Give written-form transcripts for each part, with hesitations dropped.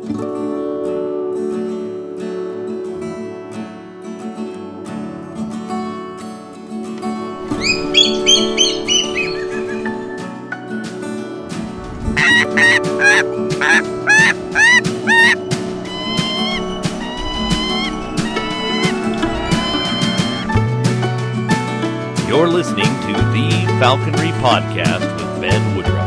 You're listening to the Falconry Podcast with Ben Woodruff.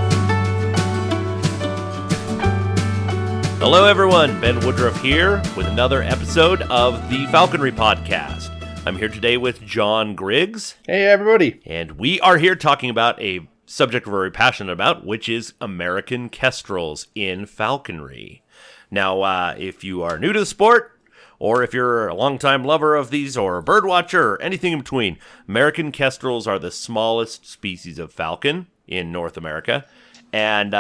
Hello everyone, Ben Woodruff here with another episode of the Falconry Podcast. I'm here today with John Griggs. Hey everybody. And we are here talking about a subject we're very passionate about, which is American Kestrels in falconry. Now, if you are new to the sport, or if you're a longtime lover of these, or a bird watcher, or anything in between, American Kestrels are the smallest species of falcon in North America, and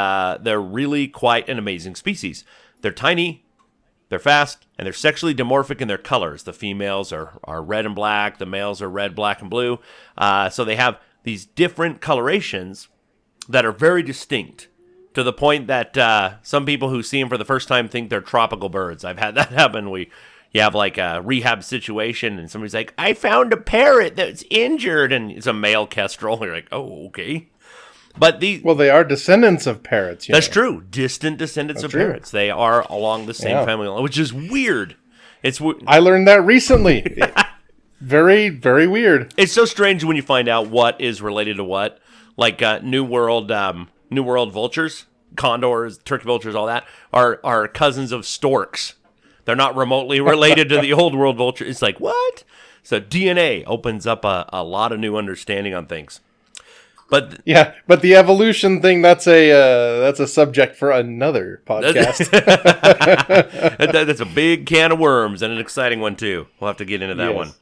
they're really quite an amazing species. They're tiny, they're fast, and they're sexually dimorphic in their colors. The females are red and black, the males are red, black, and blue. So they have these different colorations that are very distinct, to the point that some people who see them for the first time think they're tropical birds. I've had that happen. You have like a rehab situation and somebody's like, I found a parrot that's injured, and it's a male kestrel. You're like, oh, okay. But well, they are descendants of parrots. That's true. Distant descendants of parrots. They are along the same family line, which is weird. I learned that recently. Very, very weird. It's so strange when you find out what is related to what. Like New World vultures, condors, turkey vultures, all that are cousins of storks. They're not remotely related to the old world vulture. It's like, what? So DNA opens up a lot of new understanding on things. But the evolution thing, that's a subject for another podcast. That's a big can of worms, and an exciting one too. We'll have to get into that one.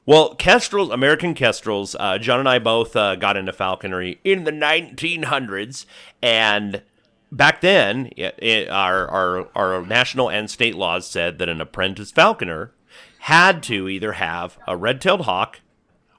Well, Kestrels, American Kestrels, John and I both got into falconry in the 1900s, and back then, our national and state laws said that an apprentice falconer had to either have a red-tailed hawk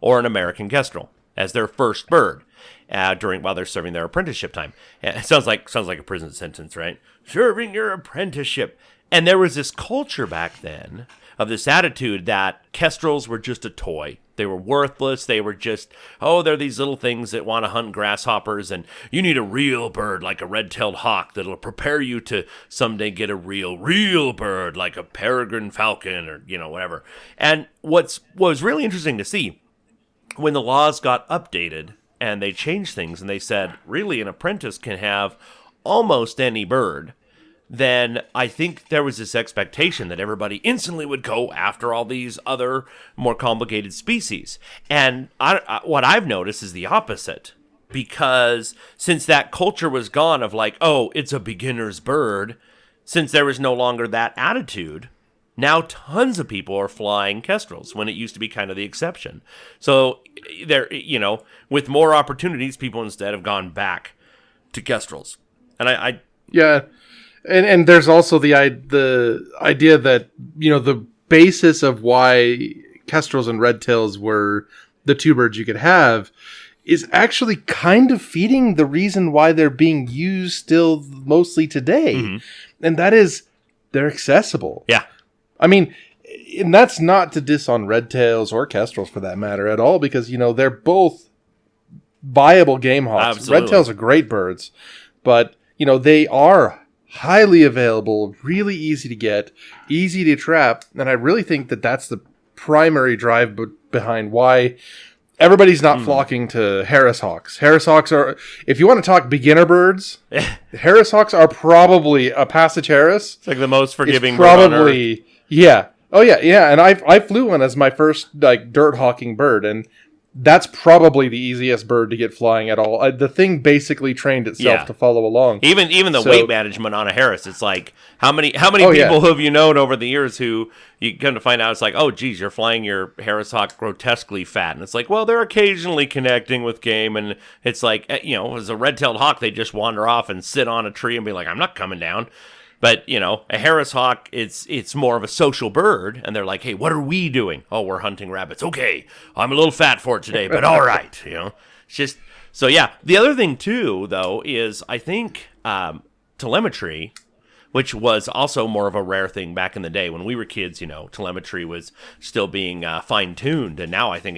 or an American kestrel as their first bird while they're serving their apprenticeship time. It sounds like a prison sentence, right? Serving your apprenticeship. And there was this culture back then of this attitude that kestrels were just a toy. They were worthless. They were just, they're these little things that want to hunt grasshoppers, and you need a real bird like a red-tailed hawk that'll prepare you to someday get a real bird like a peregrine falcon or, whatever. And what was really interesting to see, when the laws got updated and they changed things and they said, really, an apprentice can have almost any bird, then I think there was this expectation that everybody instantly would go after all these other more complicated species. And what I've noticed is the opposite, because since that culture was gone of like, it's a beginner's bird, since there was no longer that attitude, now tons of people are flying kestrels when it used to be kind of the exception. So there, with more opportunities, people instead have gone back to kestrels. And And there's also the idea that, the basis of why kestrels and redtails were the two birds you could have is actually kind of feeding the reason why they're being used still mostly today. Mm-hmm. And that is, they're accessible. Yeah. I mean, and that's not to diss on redtails or kestrels for that matter at all, because, they're both viable game hawks. Absolutely. Redtails are great birds, but, they are highly available, really easy to get, easy to trap, and I really think that that's the primary drive behind why everybody's not flocking to Harris hawks. Harris hawks are, if you want to talk beginner birds, Harris hawks are probably a Passage Harris. It's like the most forgiving bird on Earth. Yeah. Oh yeah, and I flew one as my first dirt hawking bird, and that's probably the easiest bird to get flying at all. The thing basically trained itself to follow along. Even the weight management on a Harris, it's like how many people have you known over the years who you come to find out it's like, oh geez, you're flying your Harris hawk grotesquely fat, and it's like, well, they're occasionally connecting with game, and it's like, as a red-tailed hawk, they just wander off and sit on a tree and be like, I'm not coming down. But, a Harris hawk, it's more of a social bird, and they're like, hey, what are we doing? Oh, we're hunting rabbits. Okay, I'm a little fat for it today, but all right, It's just, so yeah. The other thing, too, though, is I think telemetry which was also more of a rare thing back in the day when we were kids. Telemetry was still being fine tuned, and now I think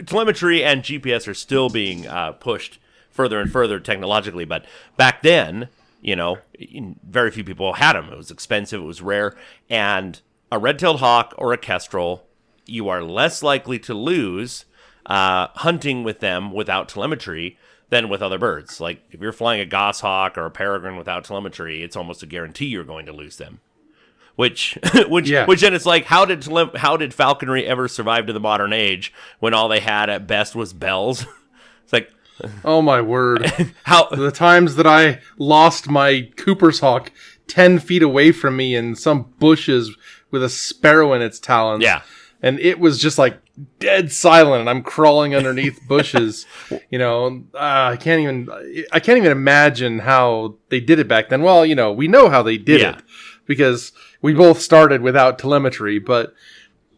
telemetry and GPS are still being pushed further and further technologically. But back then, very few people had them. It was expensive. It was rare, and a red-tailed hawk or a kestrel, you are less likely to lose hunting with them without telemetry than with other birds. Like if you're flying a goshawk or a peregrine without telemetry, it's almost a guarantee you're going to lose them. Which then it's like, how did falconry ever survive to the modern age when all they had at best was bells? It's like, oh my word! The times that I lost my Cooper's hawk 10 feet away from me in some bushes with a sparrow in its talons. Yeah. And it was just like dead silent, and I'm crawling underneath bushes. I can't even imagine how they did it back then. Well, we know how they did it because we both started without telemetry. But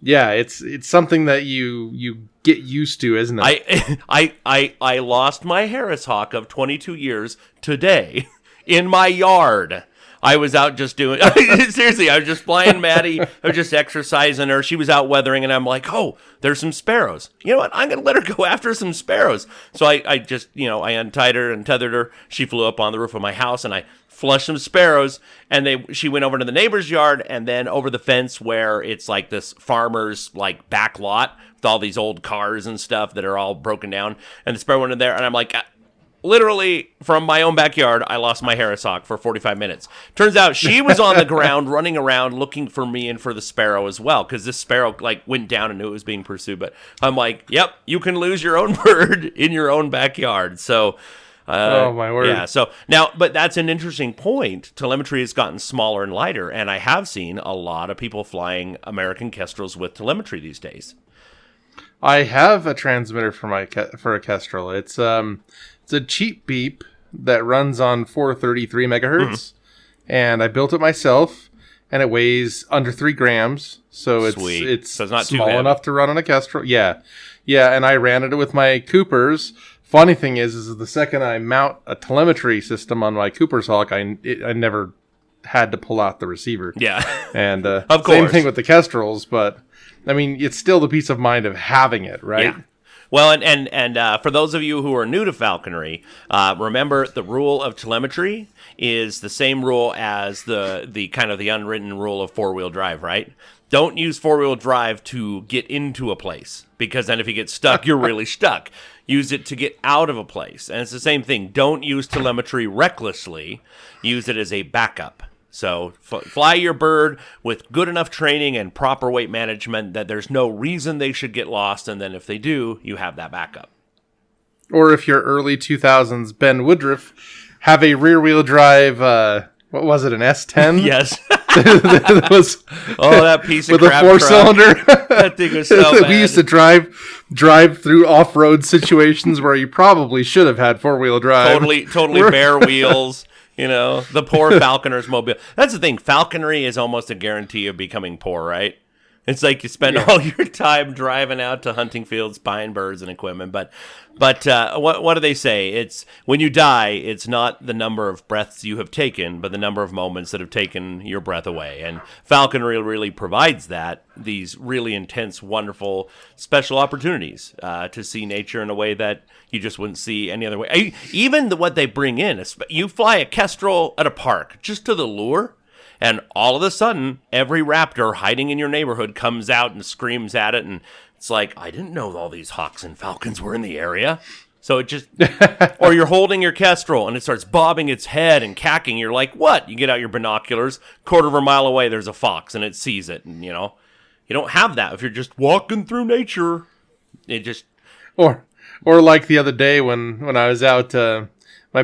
yeah, it's something that you get used to, isn't it? I lost my Harris hawk of 22 years today in my yard. I was out just doing, seriously, I was just flying Maddie. I was just exercising her. She was out weathering, and I'm like, oh, there's some sparrows. You know what? I'm going to let her go after some sparrows. So I just, I untied her and tethered her. She flew up on the roof of my house, and I flushed some sparrows, and she went over to the neighbor's yard and then over the fence where it's like this farmer's like back lot with all these old cars and stuff that are all broken down. And the sparrow went in there, and I'm like, literally, from my own backyard, I lost my Harris hawk for 45 minutes. Turns out she was on the ground running around looking for me and for the sparrow as well, because this sparrow went down and knew it was being pursued. But I'm like, yep, you can lose your own bird in your own backyard. So, oh my word. Yeah, so now, but that's an interesting point. Telemetry has gotten smaller and lighter, and I have seen a lot of people flying American Kestrels with telemetry these days. I have a transmitter for a Kestrel. It's a cheap beep that runs on 433 megahertz, and I built it myself, and it weighs under 3 grams, so it's not small too enough to run on a Kestrel. Yeah, and I ran it with my Coopers. Funny thing is the second I mount a telemetry system on my Cooper's hawk, I never had to pull out the receiver. Yeah, and of course, same thing with the Kestrels, but I mean, it's still the peace of mind of having it, right? Yeah. Well, and for those of you who are new to falconry, remember the rule of telemetry is the same rule as the kind of the unwritten rule of four-wheel drive, right? Don't use four-wheel drive to get into a place, because then if you get stuck, you're really stuck. Use it to get out of a place. And it's the same thing. Don't use telemetry recklessly. Use it as a backup. So fly your bird with good enough training and proper weight management that there's no reason they should get lost, and then if they do, you have that backup. Or if you're early 2000s Ben Woodruff, have a rear-wheel drive, what was it, an S10? Yes. That was, that piece of with crap a 4-cylinder. That thing was so bad. We used to drive through off-road situations where you probably should have had four-wheel drive. Totally bare wheels. The poor falconer's mobile. That's the thing. Falconry is almost a guarantee of becoming poor, right? It's like you spend all your time driving out to hunting fields, buying birds and equipment. But what do they say? It's when you die, it's not the number of breaths you have taken, but the number of moments that have taken your breath away. And falconry really provides that, these really intense, wonderful, special opportunities to see nature in a way that you just wouldn't see any other way. Even what they bring in, you fly a kestrel at a park just to the lure, and all of a sudden, every raptor hiding in your neighborhood comes out and screams at it, and it's like, I didn't know all these hawks and falcons were in the area. So it just, or you're holding your kestrel, and it starts bobbing its head and cacking. You're like, what? You get out your binoculars, quarter of a mile away, there's a fox, and it sees it, and you don't have that if you're just walking through nature. It just... Or like the other day when I was out, my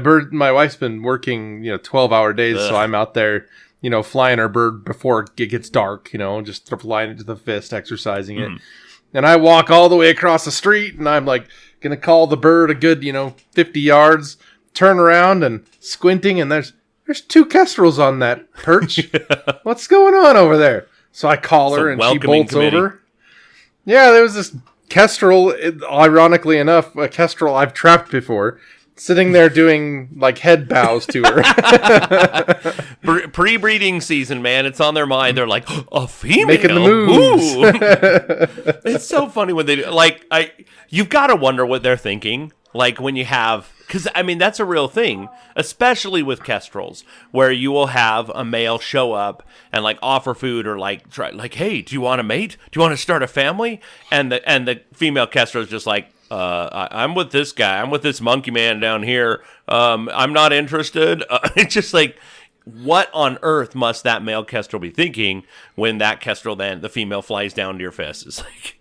wife's been working, 12-hour days, so I'm out there, flying our bird before it gets dark, just flying it to the fist, exercising it. And I walk all the way across the street, and I'm like, going to call the bird a good, 50 yards, turn around and squinting, and there's 2 kestrels on that perch. What's going on over there? So I call her, and she bolts over. Yeah, there was this kestrel, ironically enough, a kestrel I've trapped before, sitting there doing like head bows to her. Pre-breeding season, man. It's on their mind. They're like, a female. Making the moves. It's so funny when they do. Like, you've got to wonder what they're thinking. Like, when you have... Because, I mean, that's a real thing, especially with Kestrels, where you will have a male show up and, like, offer food or, like, try, like, hey, do you want to mate? Do you want to start a family? And the female Kestrel is just like, I'm with this guy. I'm with this monkey man down here. I'm not interested. It's just like, what on earth must that male Kestrel be thinking when that Kestrel then, the female, flies down to your fist? It's like...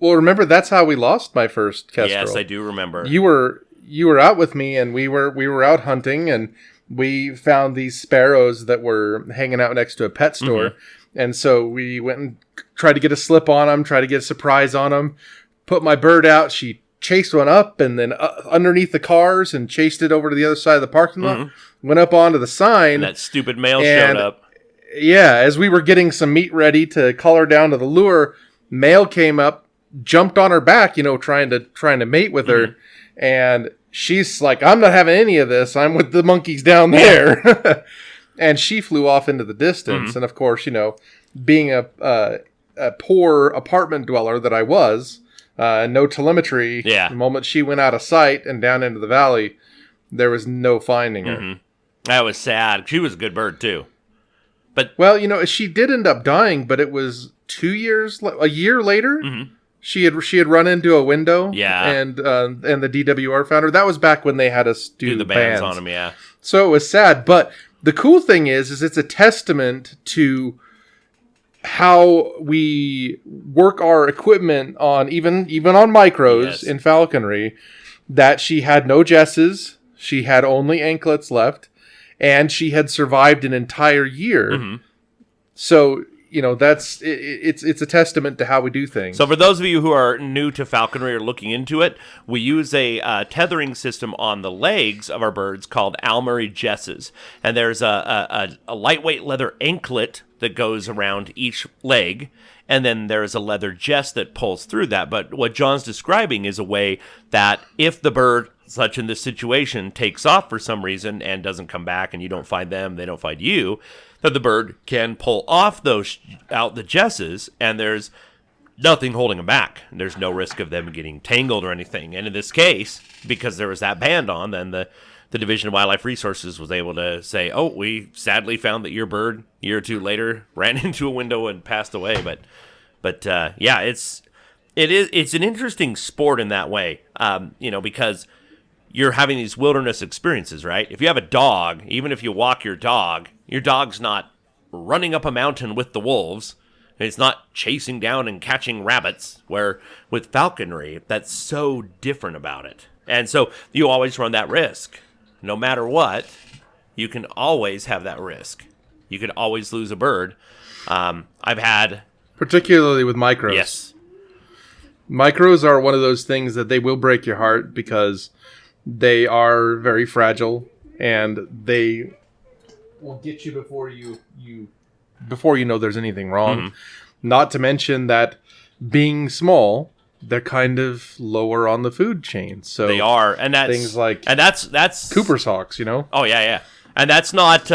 Well, remember, that's how we lost my first Kestrel. Yes, I do remember. You were out with me, and we were out hunting, and we found these sparrows that were hanging out next to a pet store. Mm-hmm. And so we went and tried to get a slip on them, tried to get a surprise on them, put my bird out. She chased one up and then underneath the cars and chased it over to the other side of the parking lot, went up onto the sign. And that stupid male showed up. Yeah, as we were getting some meat ready to call her down to the lure, male came up, jumped on her back, trying to mate with her. And she's like, I'm not having any of this. I'm with the monkeys down there. And she flew off into the distance. And of course, being a poor apartment dweller that I was, no telemetry. Yeah. The moment she went out of sight and down into the valley, there was no finding her. That was sad. She was a good bird too. But she did end up dying, but it was a year later. She had run into a window, and the DWR found her. That was back when they had us do the bands on them, yeah. So it was sad, but the cool thing is it's a testament to how we work our equipment on even on micros in falconry. That she had no jesses, she had only anklets left, and she had survived an entire year. So. That's it's a testament to how we do things. So for those of you who are new to falconry or looking into it, we use a tethering system on the legs of our birds called Almery jesses. And there's a lightweight leather anklet that goes around each leg, and then there's a leather jess that pulls through that. But what John's describing is a way that if the bird, such in this situation, takes off for some reason and doesn't come back and you don't find them, they don't find you, that the bird can pull off out the jesses, and there's nothing holding them back. There's no risk of them getting tangled or anything. And in this case, because there was that band on, then the Division of Wildlife Resources was able to say, oh, we sadly found that your bird, a year or two later, ran into a window and passed away. But yeah, it's an interesting sport in that way, because you're having these wilderness experiences, right? If you have a dog, even if you walk your dog's not running up a mountain with the wolves. It's not chasing down and catching rabbits, where with falconry, that's so different about it. And so you always run that risk. No matter what, you can always have that risk. You can always lose a bird. I've had... Particularly with micros. Yes. Micros are one of those things that they will break your heart because they are very fragile and they will get you before you know there's anything wrong. Not to mention that being small, they're kind of lower on the food chain. So they are, and that's things like that's Cooper's hawks, Oh yeah. And that's not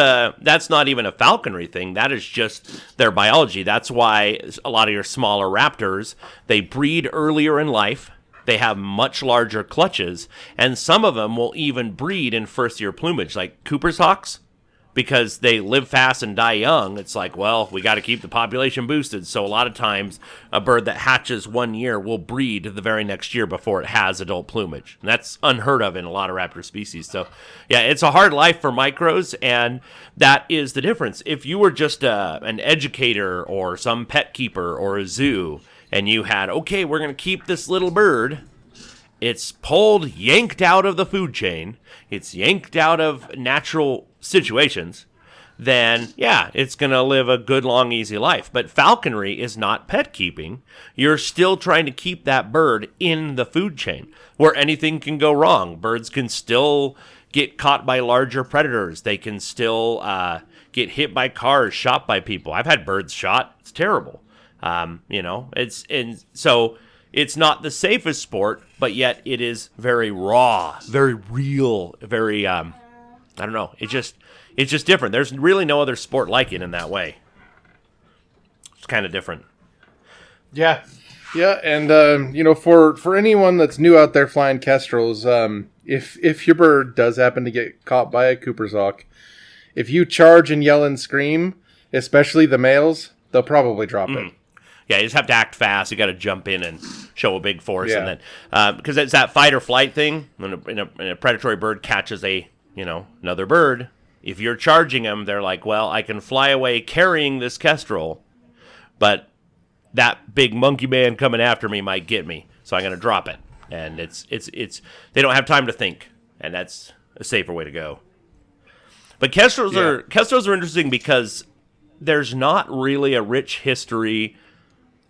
even a falconry thing. That is just their biology. That's why a lot of your smaller raptors, they breed earlier in life. They have much larger clutches, and some of them will even breed in first-year plumage, like Cooper's hawks, because they live fast and die young. It's like, well, we got to keep the population boosted. So a lot of times, a bird that hatches 1 year will breed the very next year before it has adult plumage. And that's unheard of in a lot of raptor species. So, yeah, it's a hard life for micros, and that is the difference. If you were just an educator or some pet keeper or a zoo, and you had, okay, we're going to keep this little bird. It's yanked out of the food chain. It's yanked out of natural situations. Then, yeah, it's going to live a good, long, easy life. But falconry is not pet keeping. You're still trying to keep that bird in the food chain where anything can go wrong. Birds can still get caught by larger predators. They can still get hit by cars, shot by people. I've had birds shot. It's terrible. So it's not the safest sport, but yet it is very raw, very real, very, I don't know. It's just different. There's really no other sport like it in that way. It's kind of different. Yeah. Yeah, and for anyone that's new out there flying Kestrels, if your bird does happen to get caught by a Cooper's hawk, if you charge and yell and scream, especially the males, they'll probably drop it. Yeah, you just have to act fast. You got to jump in and show a big force, and then because it's that fight or flight thing. When a predatory bird catches another bird, if you're charging them, they're like, well, I can fly away carrying this kestrel, but that big monkey man coming after me might get me, so I'm going to drop it. And it's they don't have time to think, and that's a safer way to go. But kestrels are interesting because there's not really a rich history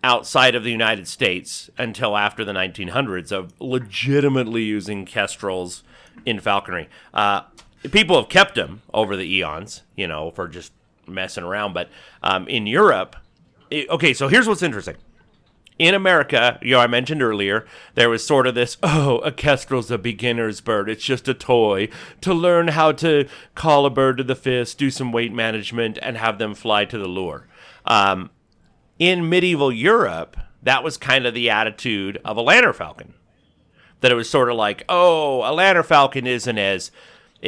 outside of the United States until after the 1900s of legitimately using kestrels in falconry. People have kept them over the eons, for just messing around, but in Europe. So here's what's interesting. In America, I mentioned earlier, there was sort of this, a kestrel's a beginner's bird. It's just a toy to learn how to call a bird to the fist, do some weight management, and have them fly to the lure. In medieval Europe, that was kind of the attitude of a lanner falcon. That it was sort of like, a lanner falcon isn't as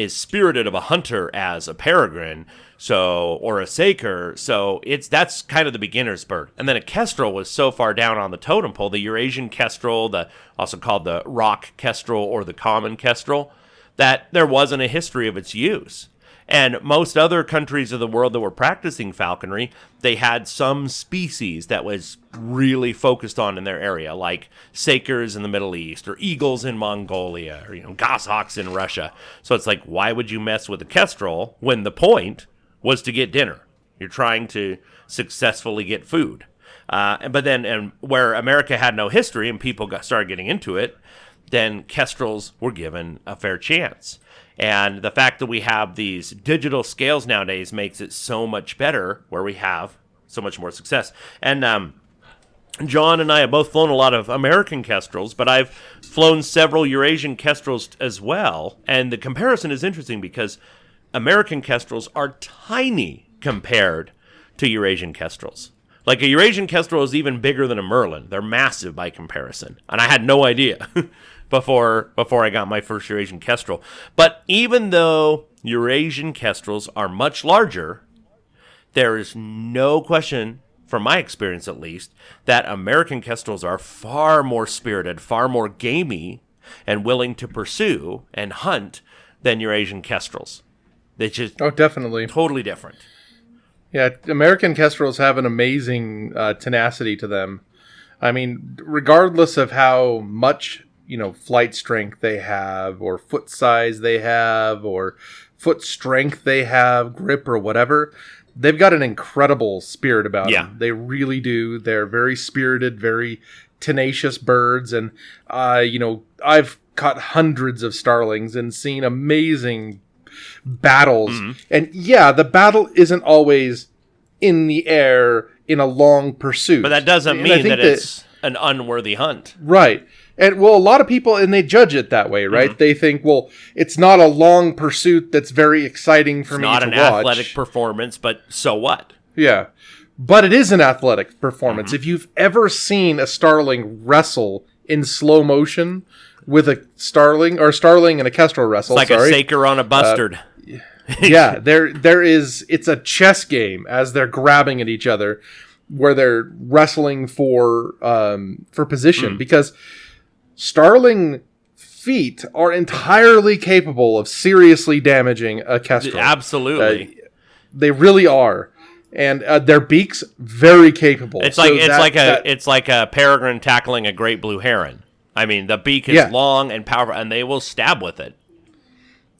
spirited of a hunter as a peregrine, or a saker, so that's kind of the beginner's bird. And then a kestrel was so far down on the totem pole, the Eurasian kestrel, also called the rock kestrel or the common kestrel, that there wasn't a history of its use. And most other countries of the world that were practicing falconry, they had some species that was really focused on in their area, like sakers in the Middle East, or eagles in Mongolia, or goshawks in Russia. So it's like, why would you mess with a kestrel when the point was to get dinner? You're trying to successfully get food. But then where America had no history and people started getting into it, then kestrels were given a fair chance. And the fact that we have these digital scales nowadays makes it so much better, where we have so much more success. And John and I have both flown a lot of American kestrels, but I've flown several Eurasian kestrels as well. And the comparison is interesting because American kestrels are tiny compared to Eurasian kestrels. Like a Eurasian kestrel is even bigger than a merlin. They're massive by comparison. And I had no idea before I got my first Eurasian kestrel. But even though Eurasian kestrels are much larger, there is no question, from my experience at least, that American kestrels are far more spirited, far more gamey, and willing to pursue and hunt than Eurasian kestrels. They just definitely totally different. Yeah, American kestrels have an amazing tenacity to them. I mean, regardless of how much flight strength they have, or foot size they have, or foot strength they have, grip or whatever, they've got an incredible spirit about them. They really do. They're very spirited, very tenacious birds, and I've caught hundreds of starlings and seen amazing battles. And the battle isn't always in the air in a long pursuit. But that doesn't mean that it's an unworthy hunt. Right. And a lot of people, and they judge it that way, right? They think, it's not a long pursuit that's very exciting for me to watch. It's not an athletic performance, but so what? Yeah. But it is an athletic performance. If you've ever seen a starling wrestle in slow motion with a starling, or a starling and a kestrel wrestle, it's like a saker on a bustard. There is, it's a chess game as they're grabbing at each other, where they're wrestling for position, because starling feet are entirely capable of seriously damaging a kestrel. Absolutely. They really are. And their beaks, very capable. It's like a peregrine tackling a great blue heron. I mean, the beak is long and powerful, and they will stab with it.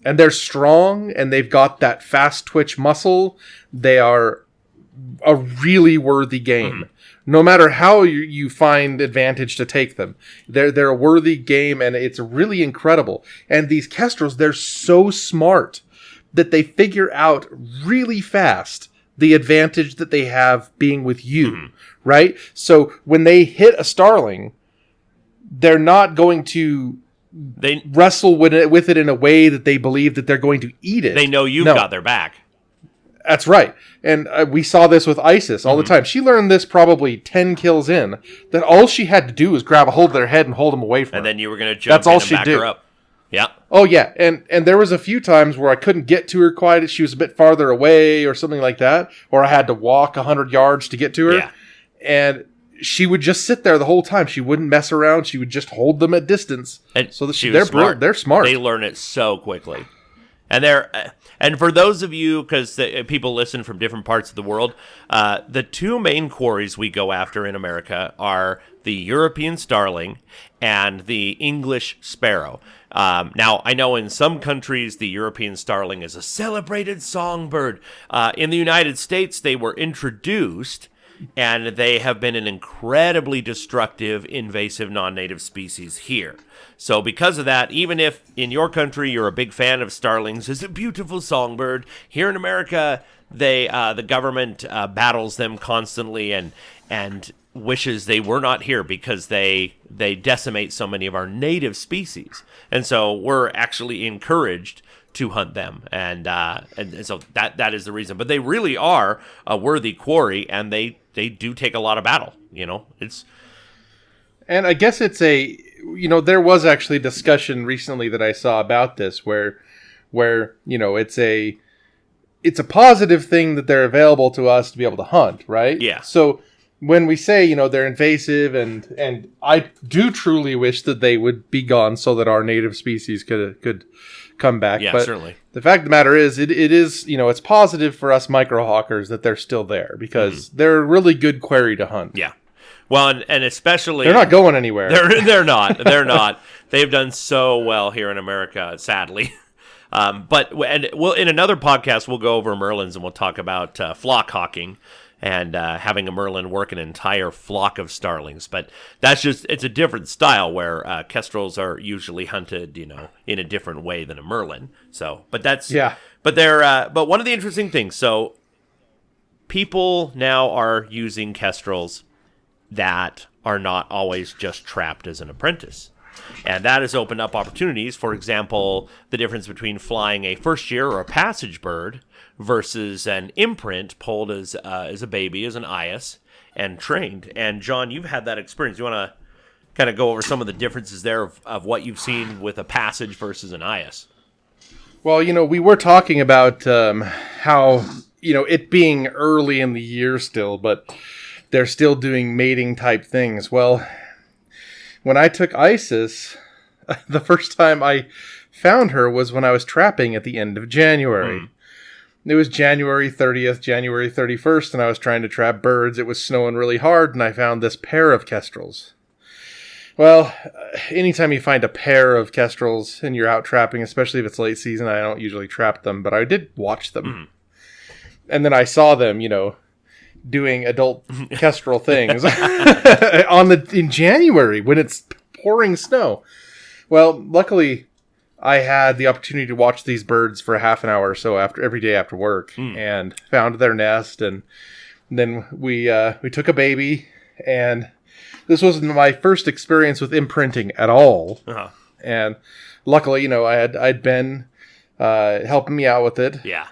And they're strong, and they've got that fast twitch muscle. They are a really worthy game. No matter how you find advantage to take them, they're a worthy game, and it's really incredible. And these kestrels, they're so smart that they figure out really fast the advantage that they have being with you, right? So when they hit a starling, they're not going to wrestle with it in a way that they believe that they're going to eat it. They know you've got their back. That's right. And we saw this with Isis all the time. She learned this probably 10 kills in, that all she had to do was grab a hold of their head and hold them away from her. And then you were going to jump in and back her up. Yeah. Oh, yeah. And there was a few times where I couldn't get to her quite. She was a bit farther away or something like that. Or I had to walk 100 yards to get to her. Yeah. And she would just sit there the whole time. She wouldn't mess around. She would just hold them at distance. And so they're smart. They learn it so quickly. And for those of you, because people listen from different parts of the world, the two main quarries we go after in America are the European starling and the English sparrow. Now, I know in some countries the European starling is a celebrated songbird. In the United States, they were introduced, and they have been an incredibly destructive, invasive, non-native species here. So because of that, even if in your country you're a big fan of starlings, it's a beautiful songbird, here in America, the government battles them constantly and wishes they were not here because they decimate so many of our native species. And so we're actually encouraged to hunt them, and so that is the reason. But they really are a worthy quarry, and they do take a lot of battle. And I guess it's there was actually discussion recently that I saw about this where it's a positive thing that they're available to us to be able to hunt, right? Yeah. So when we say, they're invasive, and I do truly wish that they would be gone so that our native species could come back. Yeah, but certainly. The fact of the matter is, it is, it's positive for us microhawkers that they're still there because they're a really good quarry to hunt. Yeah. Well, and especially... They're not going anywhere. They're not. They're not. They've done so well here in America, sadly. But in another podcast, we'll go over merlins and we'll talk about flock hawking and having a merlin work an entire flock of starlings. But it's a different style where kestrels are usually hunted, in a different way than a merlin. So, but that's... Yeah. But but one of the interesting things, so people now are using kestrels that are not always just trapped as an apprentice. And that has opened up opportunities. For example, the difference between flying a first year or a passage bird versus an imprint pulled as a baby, as an eyas, and trained. And John, you've had that experience. You want to kind of go over some of the differences there of what you've seen with a passage versus an eyas? Well, we were talking about how, it being early in the year still, but they're still doing mating type things. Well, when I took Isis, the first time I found her was when I was trapping at the end of January. It was January 30th, January 31st, and I was trying to trap birds. It was snowing really hard, and I found this pair of kestrels. Well, anytime you find a pair of kestrels and you're out trapping, especially if it's late season, I don't usually trap them, but I did watch them. And then I saw them, doing adult kestrel things in January when it's pouring snow. Well, luckily I had the opportunity to watch these birds for half an hour or so every day after work and found their nest. And then we took a baby, and this was my first experience with imprinting at all. Uh-huh. And luckily, I'd been helping me out with it. Yeah.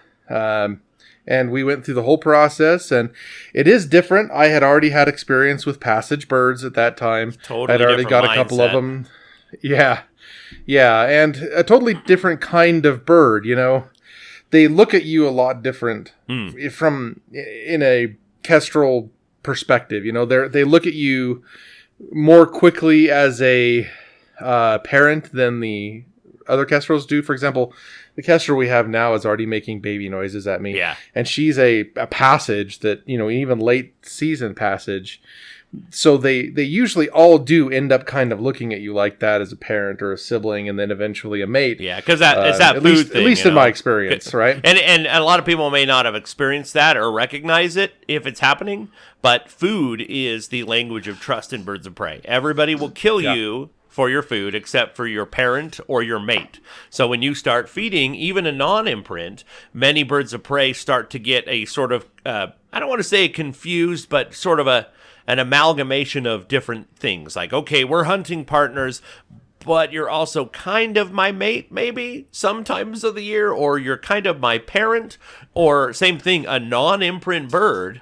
And we went through the whole process, and it is different. I had already had experience with passage birds at that time. Totally I'd already got a couple of them. Yeah. Yeah, and a totally different kind of bird, They look at you a lot different in a kestrel perspective. They look at you more quickly as a parent than the other kestrels do. For example, the kestrel we have now is already making baby noises at me. Yeah. And she's a passage that, even late season passage. So they usually all do end up kind of looking at you like that as a parent or a sibling, and then eventually a mate. Yeah, because it's that food thing. At least in my experience, right? And a lot of people may not have experienced that or recognize it if it's happening, but food is the language of trust in birds of prey. Everybody will kill you for your food except for your parent or your mate. So when you start feeding even a non-imprint, many birds of prey start to get a sort of, I don't want to say confused, but sort of an amalgamation of different things. Like, okay, we're hunting partners, but you're also kind of my mate, maybe, sometimes of the year, or you're kind of my parent, or same thing, a non-imprint bird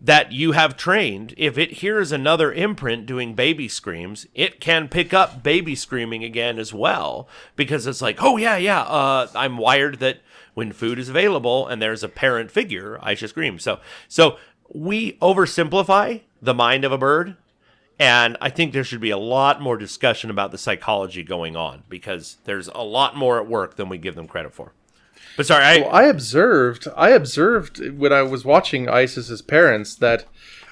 that you have trained, if it hears another imprint doing baby screams, it can pick up baby screaming again as well, because it's like, oh, yeah, I'm wired that when food is available and there's a parent figure, I should scream. So we oversimplify the mind of a bird, and I think there should be a lot more discussion about the psychology going on, because there's a lot more at work than we give them credit for. But sorry, I observed when I was watching Isis's parents that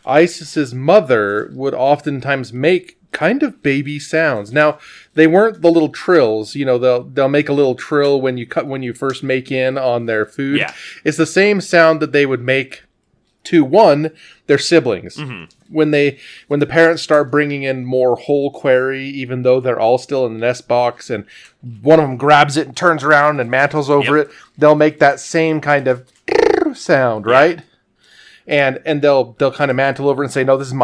Isis's mother would oftentimes make kind of baby sounds. Now, they weren't the little trills, they'll make a little trill when you first make in on their food. Yeah. It's the same sound that they would make to their siblings. Mm-hmm. When the parents start bringing in more whole quarry, even though they're all still in the nest box, and one of them grabs it and turns around and mantles over it, they'll make that same kind of sound, right? And they'll kind of mantle over and say, "No, this is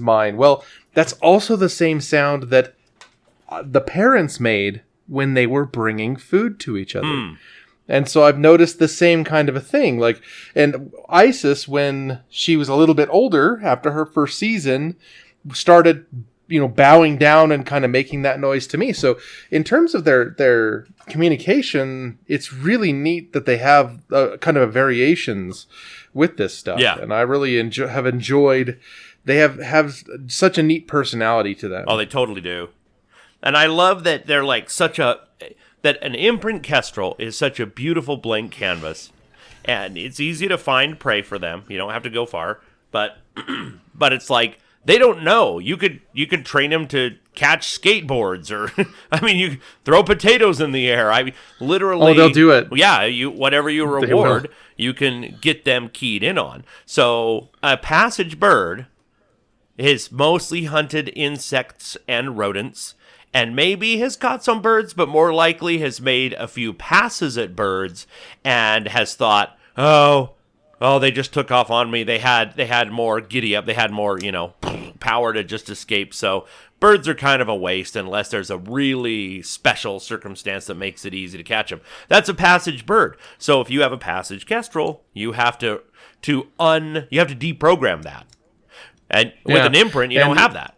mine." Well, that's also the same sound that the parents made when they were bringing food to each other. And so I've noticed the same kind of a thing. And Isis, when she was a little bit older, after her first season, started, bowing down and kind of making that noise to me. So in terms of their communication, it's really neat that they have kind of variations with this stuff. Yeah. And I really have enjoyed. They have such a neat personality to them. Oh, they totally do. And I love that they're like that an imprint kestrel is such a beautiful blank canvas, and it's easy to find prey for them. You don't have to go far, but it's like they don't know. You could train them to catch skateboards, or you throw potatoes in the air. Literally. Oh, they'll do it. Yeah, whatever you reward, you can get them keyed in on. So a passage bird is mostly hunted insects and rodents, and maybe has caught some birds, but more likely has made a few passes at birds and has thought, oh, they just took off on me. They had more giddy up. They had more, power to just escape. So birds are kind of a waste unless there's a really special circumstance that makes it easy to catch them. That's a passage bird. So if you have a passage kestrel, you have to deprogram that. And with an imprint, you don't have that.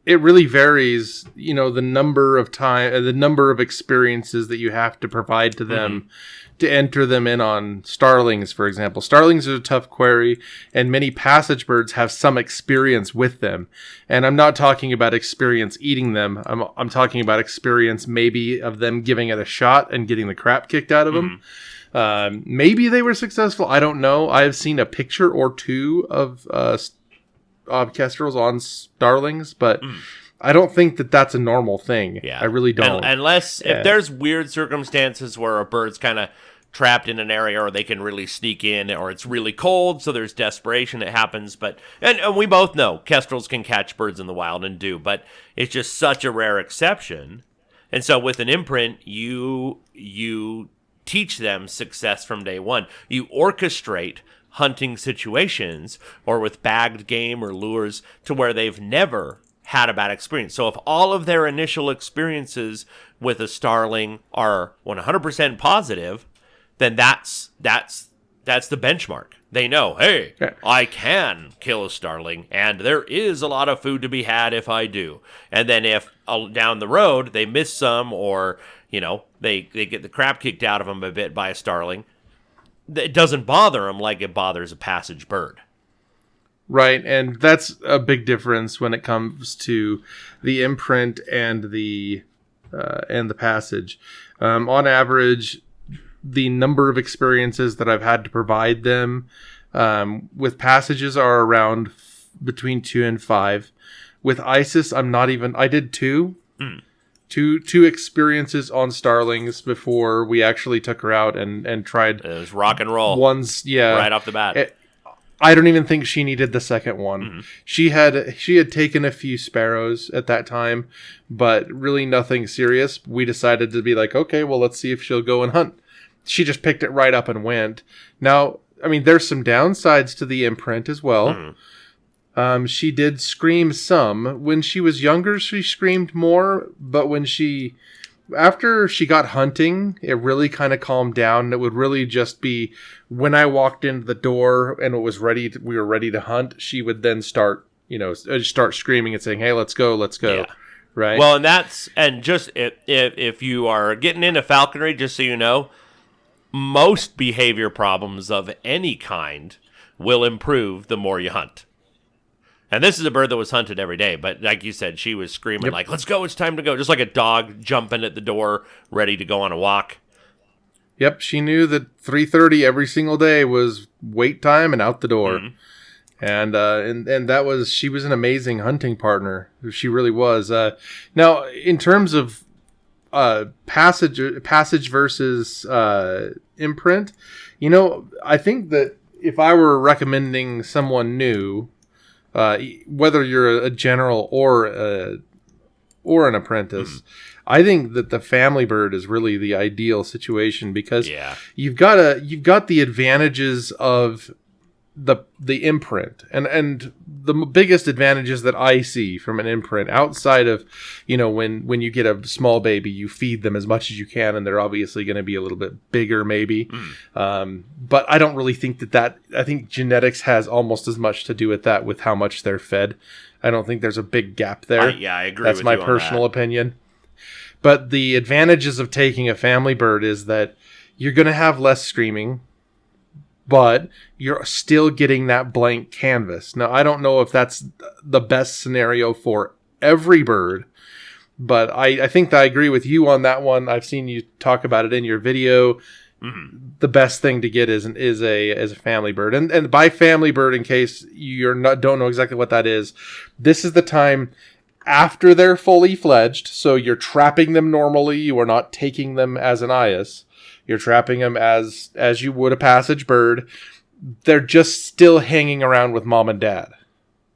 It really varies, the number of experiences that you have to provide to them to enter them in on starlings, for example. Starlings are a tough quarry, and many passage birds have some experience with them. And I'm not talking about experience eating them. I'm talking about experience maybe of them giving it a shot and getting the crap kicked out of them. Maybe they were successful. I don't know. I have seen a picture or two of kestrels on starlings, but I don't think that that's a normal thing. Yeah. I really don't. Unless if there's weird circumstances where a bird's kind of trapped in an area, or they can really sneak in, or it's really cold, so there's desperation, it happens. But and we both know kestrels can catch birds in the wild and do, but it's just such a rare exception. And so with an imprint, you teach them success from day one. You orchestrate hunting situations, or with bagged game or lures, to where they've never had a bad experience. So if all of their initial experiences with a starling are 100% positive, then that's the benchmark. They know, hey, I can kill a starling, and there is a lot of food to be had if I do. And then if down the road they miss some, or they get the crap kicked out of them a bit by a starling, it doesn't bother them like it bothers a passage bird. Right, and that's a big difference when it comes to the imprint and the passage. On average, the number of experiences that I've had to provide them with passages are around between 2 and 5. With Isis, I did 2. Two experiences on starlings before we actually took her out and tried. It was rock and roll. Right off the bat. I don't even think she needed the second one. She had taken a few sparrows at that time, but really nothing serious. We decided to be like, okay, well, let's see if she'll go and hunt. She just picked it right up and went. Now, there's some downsides to the imprint as well. She did scream some. When she was younger, she screamed more, but after she got hunting, it really kind of calmed down. It would really just be when I walked into the door and we were ready to hunt, she would then start screaming and saying, "Hey, let's go. Yeah. Right. Well, and just if you are getting into falconry, just so you know, most behavior problems of any kind will improve the more you hunt. And this is a bird that was hunted every day, but like you said, she was screaming like, "Let's go, it's time to go." Just like a dog jumping at the door, ready to go on a walk. Yep, she knew that 3:30 every single day was wait time and out the door. Mm-hmm. And she was an amazing hunting partner. She really was. Now, in terms of passage versus imprint, I think that if I were recommending someone new, whether you're a general or an apprentice, I think that the family bird is really the ideal situation because you've got the advantages of the imprint and the biggest advantages that I see from an imprint outside of when you get a small baby, you feed them as much as you can and they're obviously going to be a little bit bigger maybe, but I don't really think that I think genetics has almost as much to do with that, with how much they're fed. I don't think there's a big gap there. I agree. That's my personal opinion. But the advantages of taking a family bird is that you're going to have less screaming, but you're still getting that blank canvas. Now, I don't know if that's the best scenario for every bird, but I think that I agree with you on that one. I've seen you talk about it in your video. Mm-hmm. The best thing to get is a family bird. And by family bird, in case don't know exactly what that is, this is the time after they're fully fledged. So you're trapping them normally. You are not taking them as an eyas. You're trapping them as you would a passage bird. They're just still hanging around with mom and dad.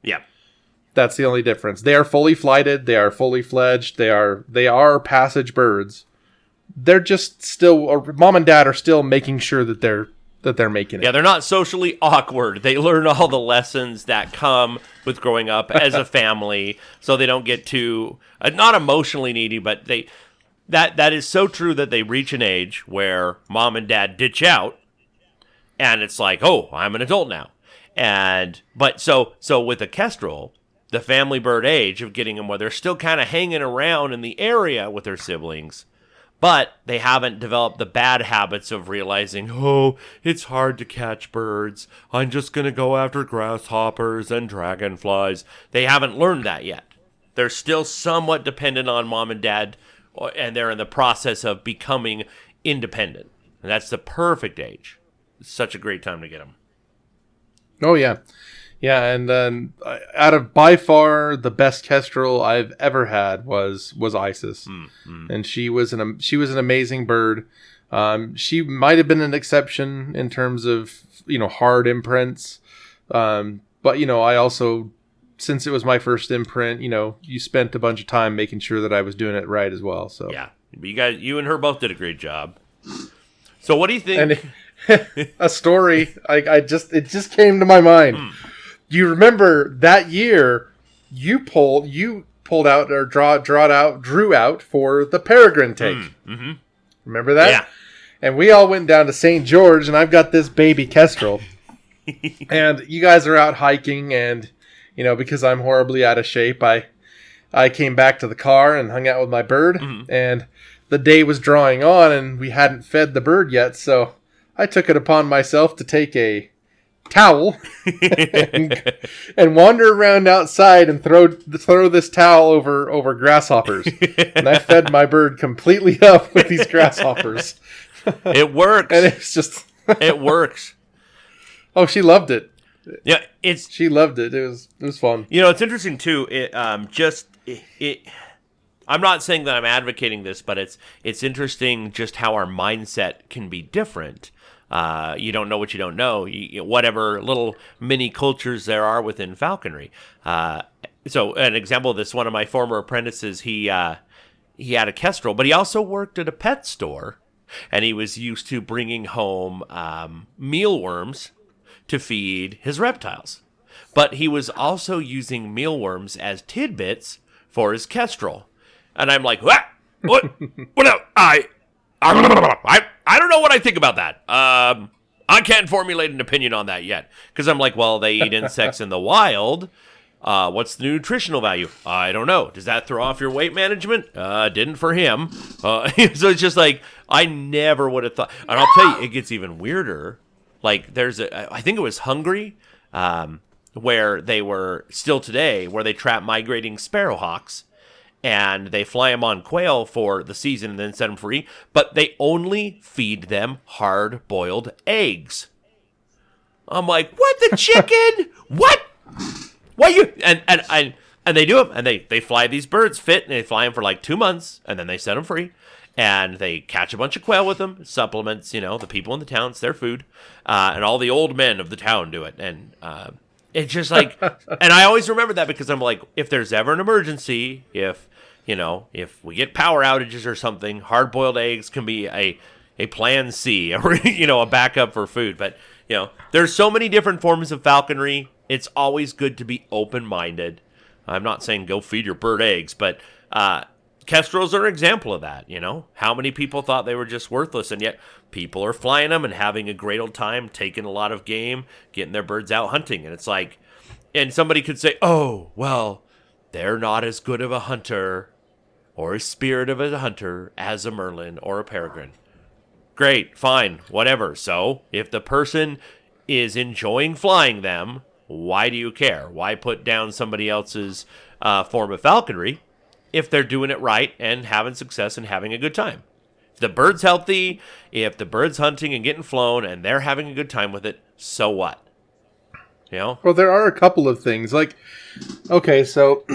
Yeah. That's the only difference. They are fully flighted. They are fully fledged. They are passage birds. They're just still, or mom and dad are still making sure that they're making it. Yeah, they're not socially awkward. They learn all the lessons that come with growing up as a family, so they don't get too not emotionally needy, but that is so true that they reach an age where mom and dad ditch out, and it's like, oh, I'm an adult now. But with a kestrel, the family bird age of getting them where they're still kind of hanging around in the area with their siblings, but they haven't developed the bad habits of realizing, oh, it's hard to catch birds. I'm just going to go after grasshoppers and dragonflies. They haven't learned that yet. They're still somewhat dependent on mom and dad, and they're in the process of becoming independent. And that's the perfect age. It's such a great time to get them. Oh, yeah. Yeah, and out of by far the best kestrel I've ever had was Isis, and she was an amazing bird. She might have been an exception in terms of hard imprints, but I also, since it was my first imprint, you spent a bunch of time making sure that I was doing it right as well. So yeah, you and her both did a great job. So what do you think? And a story, it just came to my mind. You remember that year you pulled out or drew out for the peregrine take. Mm-hmm. Remember that? Yeah. And we all went down to St. George, and I've got this baby kestrel. And you guys are out hiking, and because I'm horribly out of shape, I came back to the car and hung out with my bird. Mm-hmm. And the day was drawing on, and we hadn't fed the bird yet, so I took it upon myself to take a towel and wander around outside and throw this towel over grasshoppers. And I fed my bird completely up with these grasshoppers. It works. And it's just it works. Oh, she loved it. Yeah, she loved it. It was fun. It's interesting too. I'm not saying that I'm advocating this, but it's interesting just how our mindset can be different. You don't know what you don't know. Whatever little mini cultures there are within falconry. So an example of this: one of my former apprentices, he had a kestrel, but he also worked at a pet store, and he was used to bringing home mealworms to feed his reptiles. but he was also using mealworms as tidbits for his kestrel. And I'm like, what? What? I don't know what I think about that. I can't formulate an opinion on that yet. Because I'm like, well, they eat insects in the wild. What's the nutritional value? I don't know. Does that throw off your weight management? Didn't for him. So it's just like, I never would have thought. And I'll tell you, it gets even weirder. Like, I think it was Hungary, where they were, still today, where they trap migrating sparrowhawks. And they fly them on quail for the season and then set them free. But they only feed them hard-boiled eggs. I'm like, what, the chicken? What? Why you? And they do them. And they fly these birds fit. And they fly them for like 2 months. And then they set them free. And they catch a bunch of quail with them. Supplements, the people in the town. It's their food. And all the old men of the town do it. And it's just like, and I always remember that because I'm like, if there's ever an emergency, if we get power outages or something, hard-boiled eggs can be a plan C, or, a backup for food. But, there's so many different forms of falconry. It's always good to be open-minded. I'm not saying go feed your bird eggs, but kestrels are an example of that, How many people thought they were just worthless, and yet people are flying them and having a great old time, taking a lot of game, getting their birds out hunting. And it's like, and somebody could say, oh, well, they're not as good of a hunter or a spirit of a hunter as a merlin or a peregrine. Great, fine, whatever. So if the person is enjoying flying them, why do you care? Why put down somebody else's form of falconry if they're doing it right and having success and having a good time? If the bird's healthy, if the bird's hunting and getting flown and they're having a good time with it, so what? Well, there are a couple of things. Like, okay, so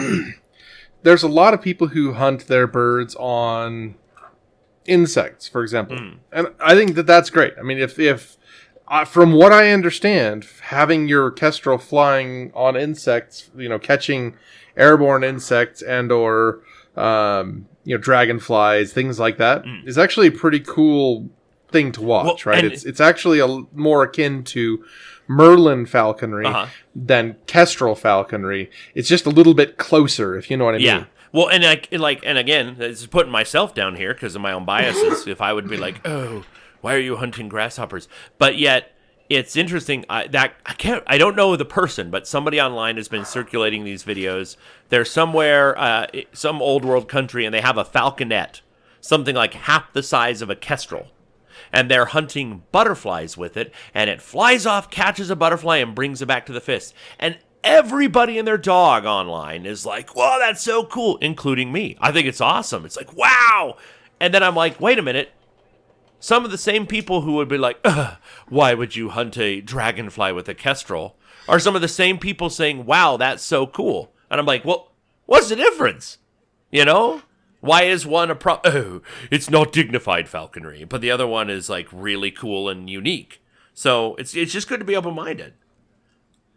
there's a lot of people who hunt their birds on insects, for example. And I think that that's great. I mean, if from what I understand, having your kestrel flying on insects, catching airborne insects and or dragonflies, things like that, is actually a pretty cool thing to watch, right? It's actually more akin to merlin falconry than kestrel falconry. It's just a little bit closer, if you know what I mean. Yeah. Well, and again, this is putting myself down here because of my own biases. If I would be like, oh, why are you hunting grasshoppers? But yet, it's interesting I don't know the person, but somebody online has been circulating these videos. They're somewhere, some old world country, and they have a falconet, something like half the size of a kestrel. And they're hunting butterflies with it, and it flies off, catches a butterfly, and brings it back to the fist. And everybody and their dog online is like, wow, that's so cool, including me. I think it's awesome. It's like, wow. And then I'm like, wait a minute. Some of the same people who would be like, why would you hunt a dragonfly with a kestrel, are some of the same people saying, wow, that's so cool. And I'm like, well, what's the difference? Why is one it's not dignified falconry, but the other one is like really cool and unique. So it's just good to be open-minded.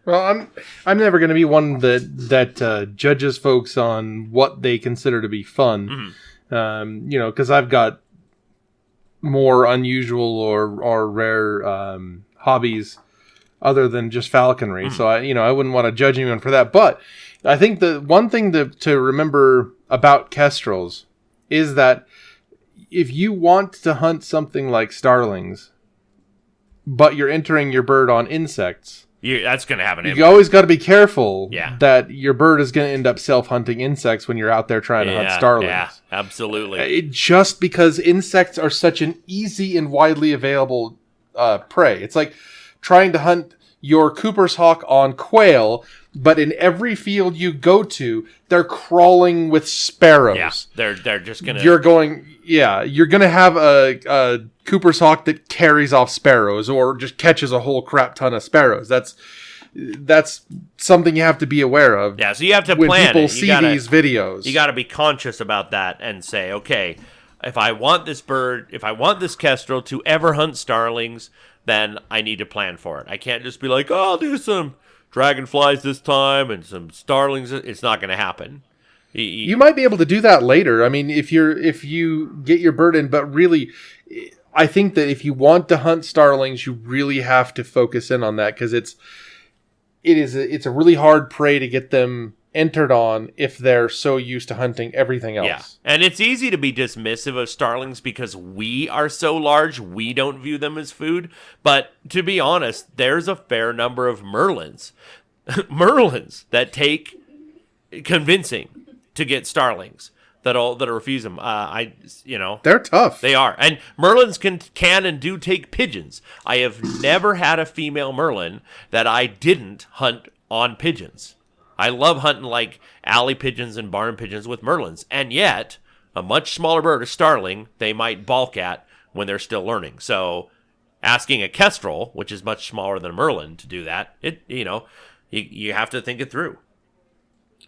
Well, I'm never going to be one that judges folks on what they consider to be fun. Because I've got more unusual or rare hobbies other than just falconry. So I wouldn't want to judge anyone for that. But I think the one thing to remember about kestrels is that if you want to hunt something like starlings, but you're entering your bird on insects, that's going to have an impact. You always got to be careful that your bird is going to end up self-hunting insects when you're out there trying to hunt starlings. Yeah, absolutely. Just because insects are such an easy and widely available prey. It's like trying to hunt your Cooper's hawk on quail, but in every field you go to, they're crawling with sparrows. Yeah, they're just going to... You're going to have a Cooper's hawk that carries off sparrows or just catches a whole crap ton of sparrows. That's something you have to be aware of. Yeah, so you have to when plan people it. see these videos. You got to be conscious about that and say, okay, if I want this kestrel to ever hunt starlings, then I need to plan for it. I can't just be like, oh, I'll do some dragonflies this time and some starlings. It's not going to happen. You might be able to do that later. I mean, if you get your bird in, but really, I think that if you want to hunt starlings, you really have to focus in on that because it's a really hard prey to get them entered on if they're so used to hunting everything else. Yeah. And it's easy to be dismissive of starlings because we are so large, we don't view them as food. But to be honest, there's a fair number of merlins that take convincing to get starlings that'll refuse them. They're tough. They are. And merlins can and do take pigeons. I have never had a female merlin that I didn't hunt on pigeons. I love hunting like alley pigeons and barn pigeons with merlins. And yet, a much smaller bird, a starling, they might balk at when they're still learning. So asking a kestrel, which is much smaller than a merlin, to do that, you have to think it through.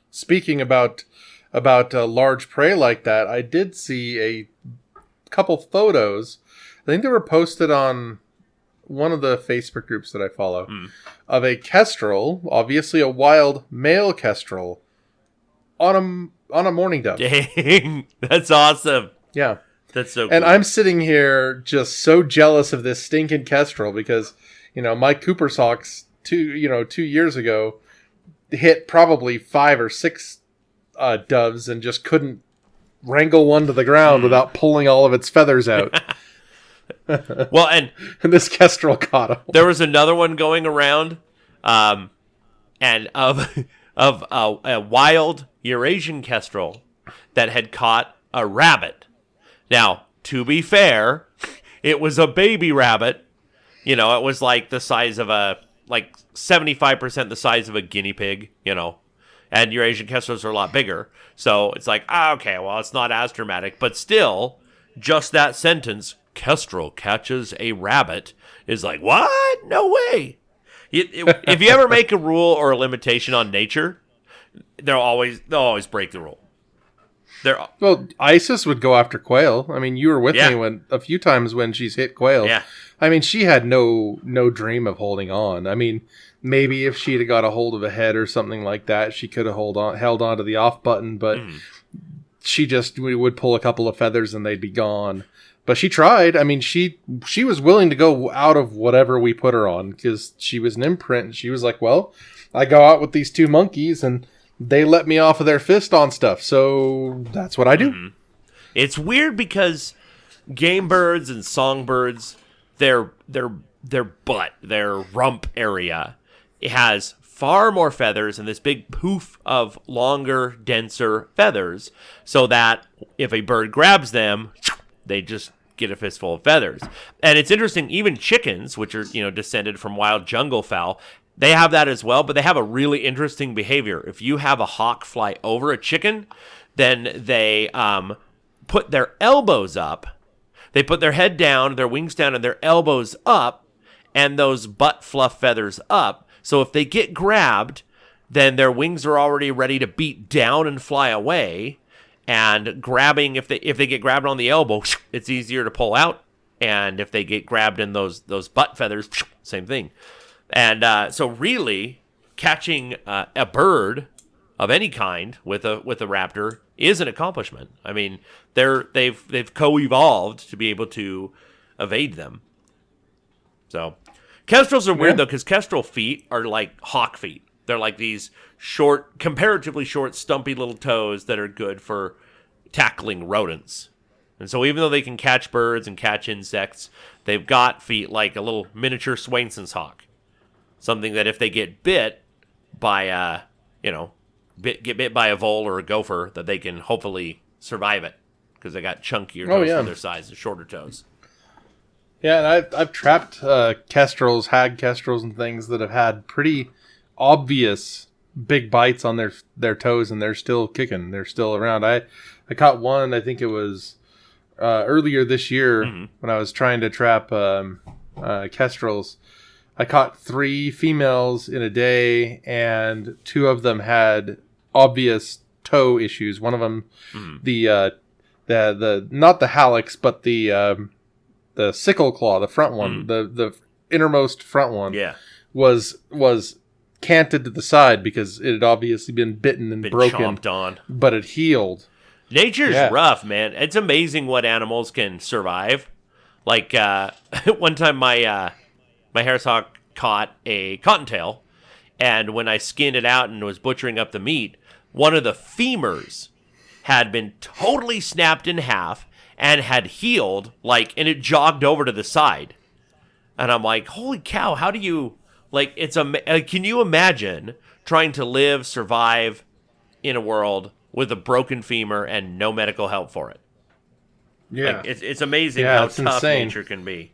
Speaking about large prey like that, I did see a couple photos. I think they were posted on one of the Facebook groups that I follow, of a kestrel, obviously a wild male kestrel, on a mourning dove. Dang, that's awesome. Yeah. That's so cool. And I'm sitting here just so jealous of this stinking kestrel because, my Cooper's Hawks 2 years ago hit probably 5 or 6 doves and just couldn't wrangle one to the ground without pulling all of its feathers out. Well, and this kestrel caught him. There was another one going around, and of a wild Eurasian kestrel that had caught a rabbit. Now, to be fair, it was a baby rabbit. It was like the size of 75% the size of a guinea pig. And Eurasian kestrels are a lot bigger. So it's like, okay, well, it's not as dramatic, but still, just that sentence, kestrel catches a rabbit, is like, what? No way. If you ever make a rule or a limitation on nature, they'll always break the rule. Well, Isis would go after quail. I mean, you were with me a few times when she's hit quail. Yeah. I mean, she had no dream of holding on. I mean, maybe if she'd have got a hold of a head or something like that, she could have held on to the off button, but she just would pull a couple of feathers and they'd be gone. But she tried. I mean, she was willing to go out of whatever we put her on because she was an imprint. And she was like, well, I go out with these 2 monkeys and they let me off of their fist on stuff. So that's what I do. Mm-hmm. It's weird because game birds and songbirds, their butt, their rump area, it has far more feathers and this big poof of longer, denser feathers so that if a bird grabs them, they just get a fistful of feathers. And it's interesting, even chickens, which are, descended from wild jungle fowl, they have that as well, but they have a really interesting behavior. If you have a hawk fly over a chicken, then they put their elbows up. They put their head down, their wings down, and their elbows up, and those butt fluff feathers up. So if they get grabbed, then their wings are already ready to beat down and fly away. And grabbing, if they get grabbed on the elbow, it's easier to pull out. And if they get grabbed in those butt feathers, same thing. And so really, catching a bird of any kind with a raptor is an accomplishment. I mean, they've co-evolved to be able to evade them. So kestrels are weird though, because kestrel feet are like hawk feet. They're like these short, comparatively short, stumpy little toes that are good for tackling rodents. And so even though they can catch birds and catch insects, they've got feet like a little miniature Swainson's hawk. Something that if they get bit by get bit by a vole or a gopher, that they can hopefully survive it because they got chunkier toes for their size and shorter toes. Yeah, and I've trapped kestrels, hag kestrels, and things that have had pretty obvious big bites on their toes, and they're still kicking. They're still around. I caught one, I think it was earlier this year when I was trying to trap kestrels. I caught 3 females in a day, and 2 of them had obvious toe issues. One of them, the not the hallux, but the sickle claw, the front one, the innermost front one, was canted to the side because it had obviously been bitten and broken, chomped on, but it healed. Nature's rough, man. It's amazing what animals can survive. Like one time, my Harris hawk caught a cottontail, And when I skinned it out and was butchering up the meat, one of the femurs had been totally snapped in half and had healed, and it jogged over to the side. And I'm like, holy cow, how do you, can you imagine trying to live, survive in a world with a broken femur and no medical help for it? Yeah. It's amazing how tough insane. nature can be.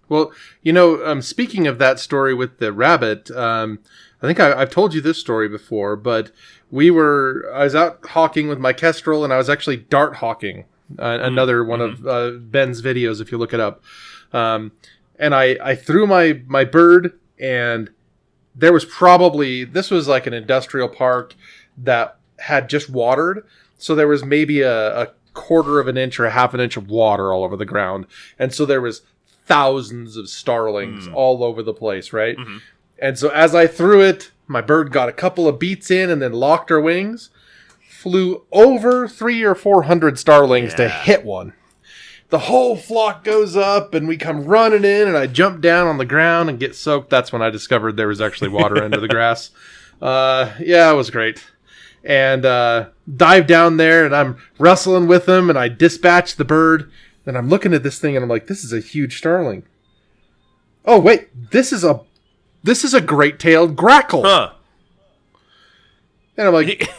Well, speaking of that story with the rabbit, I think I've told you this story before, but I was out hawking with my Kestrel, and I was actually dart hawking, another one of Ben's videos, if you look it up. And I threw my bird, and there was this was like an industrial park that had just watered, so there was maybe a quarter of an inch or a half an inch of water all over the ground, and so there was thousands of starlings all over the place, right? Mm-hmm. And so as I threw it, my bird got a couple of beats in and then locked her wings, flew over 300 or 400 starlings to hit one. The whole flock goes up, and we come running in, and I jump down on the ground and get soaked. That's when I discovered there was actually water under the grass. It was great. And dive down there, and I'm wrestling with them, and I dispatch the bird. And I'm looking at this thing, and I'm like, this is a huge starling. Oh, wait, this is a great-tailed grackle. Huh. And I'm like,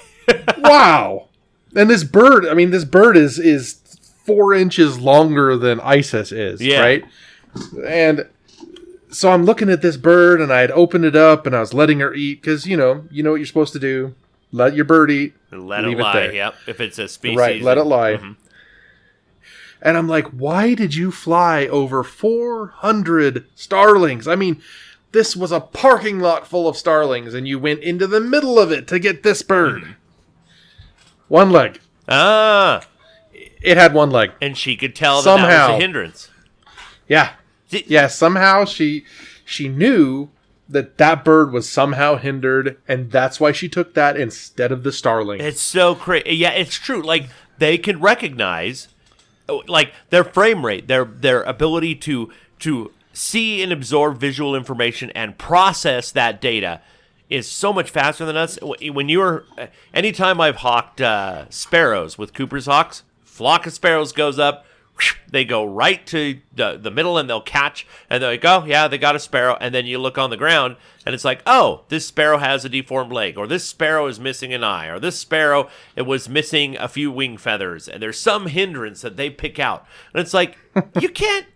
wow. And this bird is 4 inches longer than Isis is, right? And so I'm looking at this bird, and I had opened it up, and I was letting her eat, because, you know what you're supposed to do. Let your bird eat. Let it lie, yep. If it's a species. Right, let it lie. Mm-hmm. And I'm like, why did you fly over 400 starlings? I mean, this was a parking lot full of starlings, and you went into the middle of it to get this bird. Mm. One leg. Ah. It had one leg. And she could tell that was a hindrance. Yeah. Yeah, somehow she knew that bird was somehow hindered, and that's why she took that instead of the starling. It's so crazy. Yeah, it's true. They can recognize... their frame rate, their ability to see and absorb visual information and process that data is so much faster than us. Anytime I've hawked sparrows with Cooper's hawks, flock of sparrows goes up, they go right to the middle, and they'll catch, and they're like, oh, yeah, they got a sparrow. And then you look on the ground, and it's like, oh, this sparrow has a deformed leg, or this sparrow is missing an eye, or this sparrow, it was missing a few wing feathers, and there's some hindrance that they pick out. And it's like, you can't.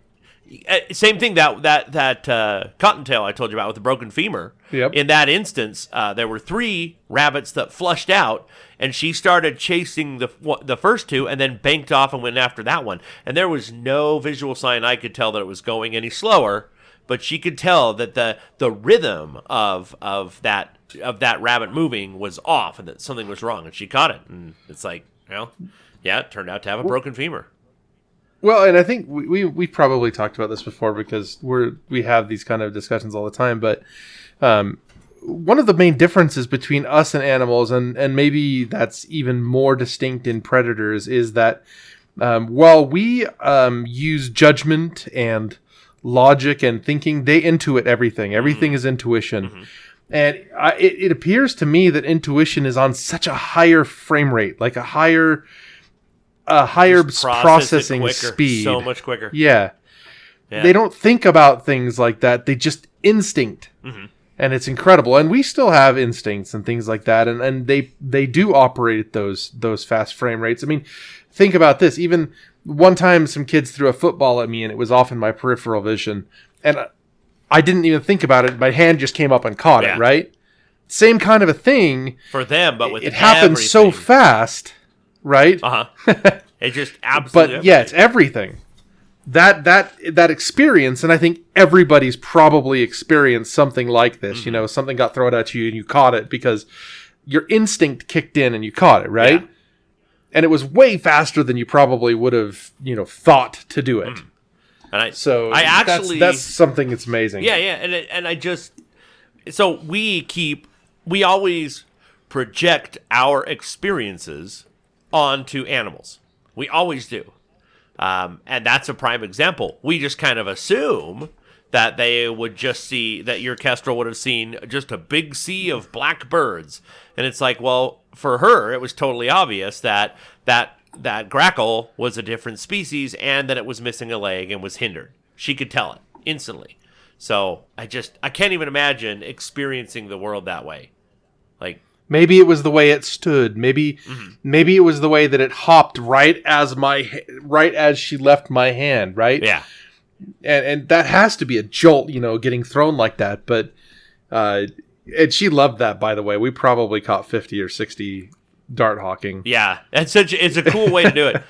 Same thing that cottontail I told you about with the broken femur. Yep. In that instance, there were 3 rabbits that flushed out, and she started chasing the first 2, and then banked off and went after that one. And there was no visual sign I could tell that it was going any slower, but she could tell that the rhythm of that rabbit moving was off, and that something was wrong, and she caught it. And it's like, it turned out to have a broken femur. Well, and I think we probably talked about this before, because we have these kind of discussions all the time. But one of the main differences between us and animals, and maybe that's even more distinct in predators, is that while we use judgment and logic and thinking, they intuit everything. Everything is intuition. Mm-hmm. And it appears to me that intuition is on such a higher frame rate, like a higher processing speed. So much quicker. Yeah. They don't think about things like that. They just instinct. Mm-hmm. And it's incredible. And we still have instincts and things like that. And they do operate at those fast frame rates. I mean, think about this. Even one time some kids threw a football at me, and it was off in my peripheral vision. And I didn't even think about it. My hand just came up and caught it, right? Same kind of a thing. For them, but with it happened so fast. Right? Uh-huh. It just absolutely. But it's everything. That experience, and I think everybody's probably experienced something like this. Mm-hmm. You know, something got thrown at you and you caught it because your instinct kicked in and you caught it, right? Yeah. And it was way faster than you probably would have, thought to do it. Mm. And that's something that's amazing. Yeah, so we always project our experiences onto animals. We always do. And that's a prime example. We just kind of assume that they would just see, that your kestrel would have seen just a big sea of black birds. And it's like, well, for her, it was totally obvious that grackle was a different species and that it was missing a leg and was hindered. She could tell it instantly. So I can't even imagine experiencing the world that way. Like, maybe it was the way it stood. Maybe it was the way that it hopped right as she left my hand, right? Yeah. And that has to be a jolt, getting thrown like that. But and she loved that, by the way. We probably caught 50 or 60 dart hawking. Yeah, it's a cool way to do it.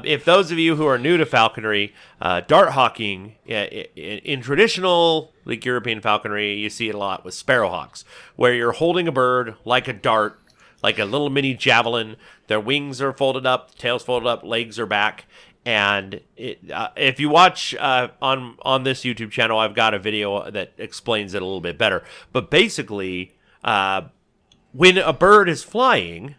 If those of you who are new to falconry, dart hawking in traditional like European falconry, you see it a lot with sparrowhawks, where you're holding a bird like a dart, like a little mini javelin. Their wings are folded up, tail's folded up, legs are back. And if you watch on this YouTube channel, I've got a video that explains it a little bit better. But basically, when a bird is flying,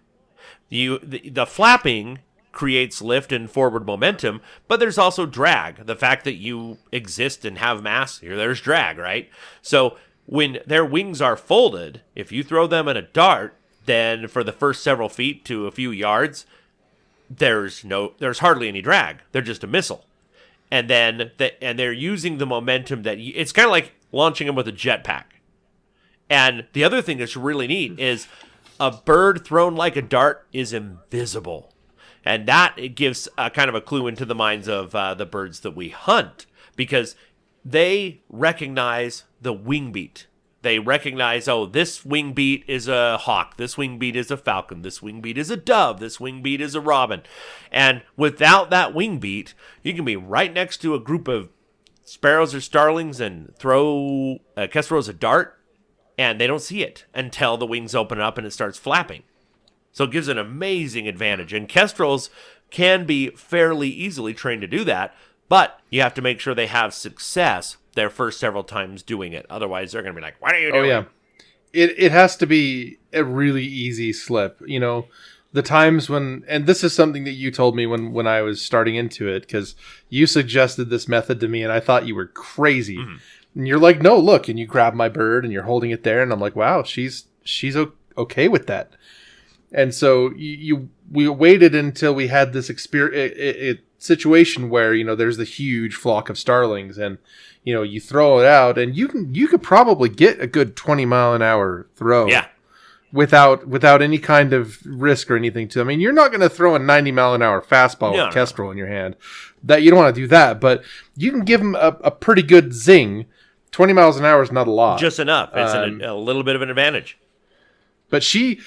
the flapping creates lift and forward momentum, but there's also drag. The fact that you exist and have mass, there's drag, right? So when their wings are folded, if you throw them in a dart, then for the first several feet to a few yards, there's hardly any drag. They're just a missile. And then they're using the momentum it's kind of like launching them with a jetpack. And the other thing that's really neat is a bird thrown like a dart is invisible. And that it gives kind of a clue into the minds of the birds that we hunt, because they recognize the wing beat. They recognize, this wing beat is a hawk, this wing beat is a falcon, this wing beat is a dove, this wing beat is a robin. And without that wing beat, you can be right next to a group of sparrows or starlings and throw a kestrel as a dart, and they don't see it until the wings open up and it starts flapping. So it gives an amazing advantage. And kestrels can be fairly easily trained to do that, but you have to make sure they have success their first several times doing it. Otherwise, they're going to be like, what are you doing? Oh, yeah. It has to be a really easy slip. The times when, and this is something that you told me when I was starting into it, because you suggested this method to me and I thought you were crazy. Mm-hmm. And you're like, no, look, and you grab my bird and you're holding it there. And I'm like, wow, she's okay with that. And so we waited until we had this situation where, there's the huge flock of starlings and, you throw it out and you could probably get a good 20-mile-an-hour throw. Yeah. Without any kind of risk or anything to. I mean, you're not going to throw a 90-mile-an-hour fastball with kestrel in your hand. That you don't want to do that, but you can give them a pretty good zing. 20 miles an hour is not a lot. Just enough. It's a little bit of an advantage. But she,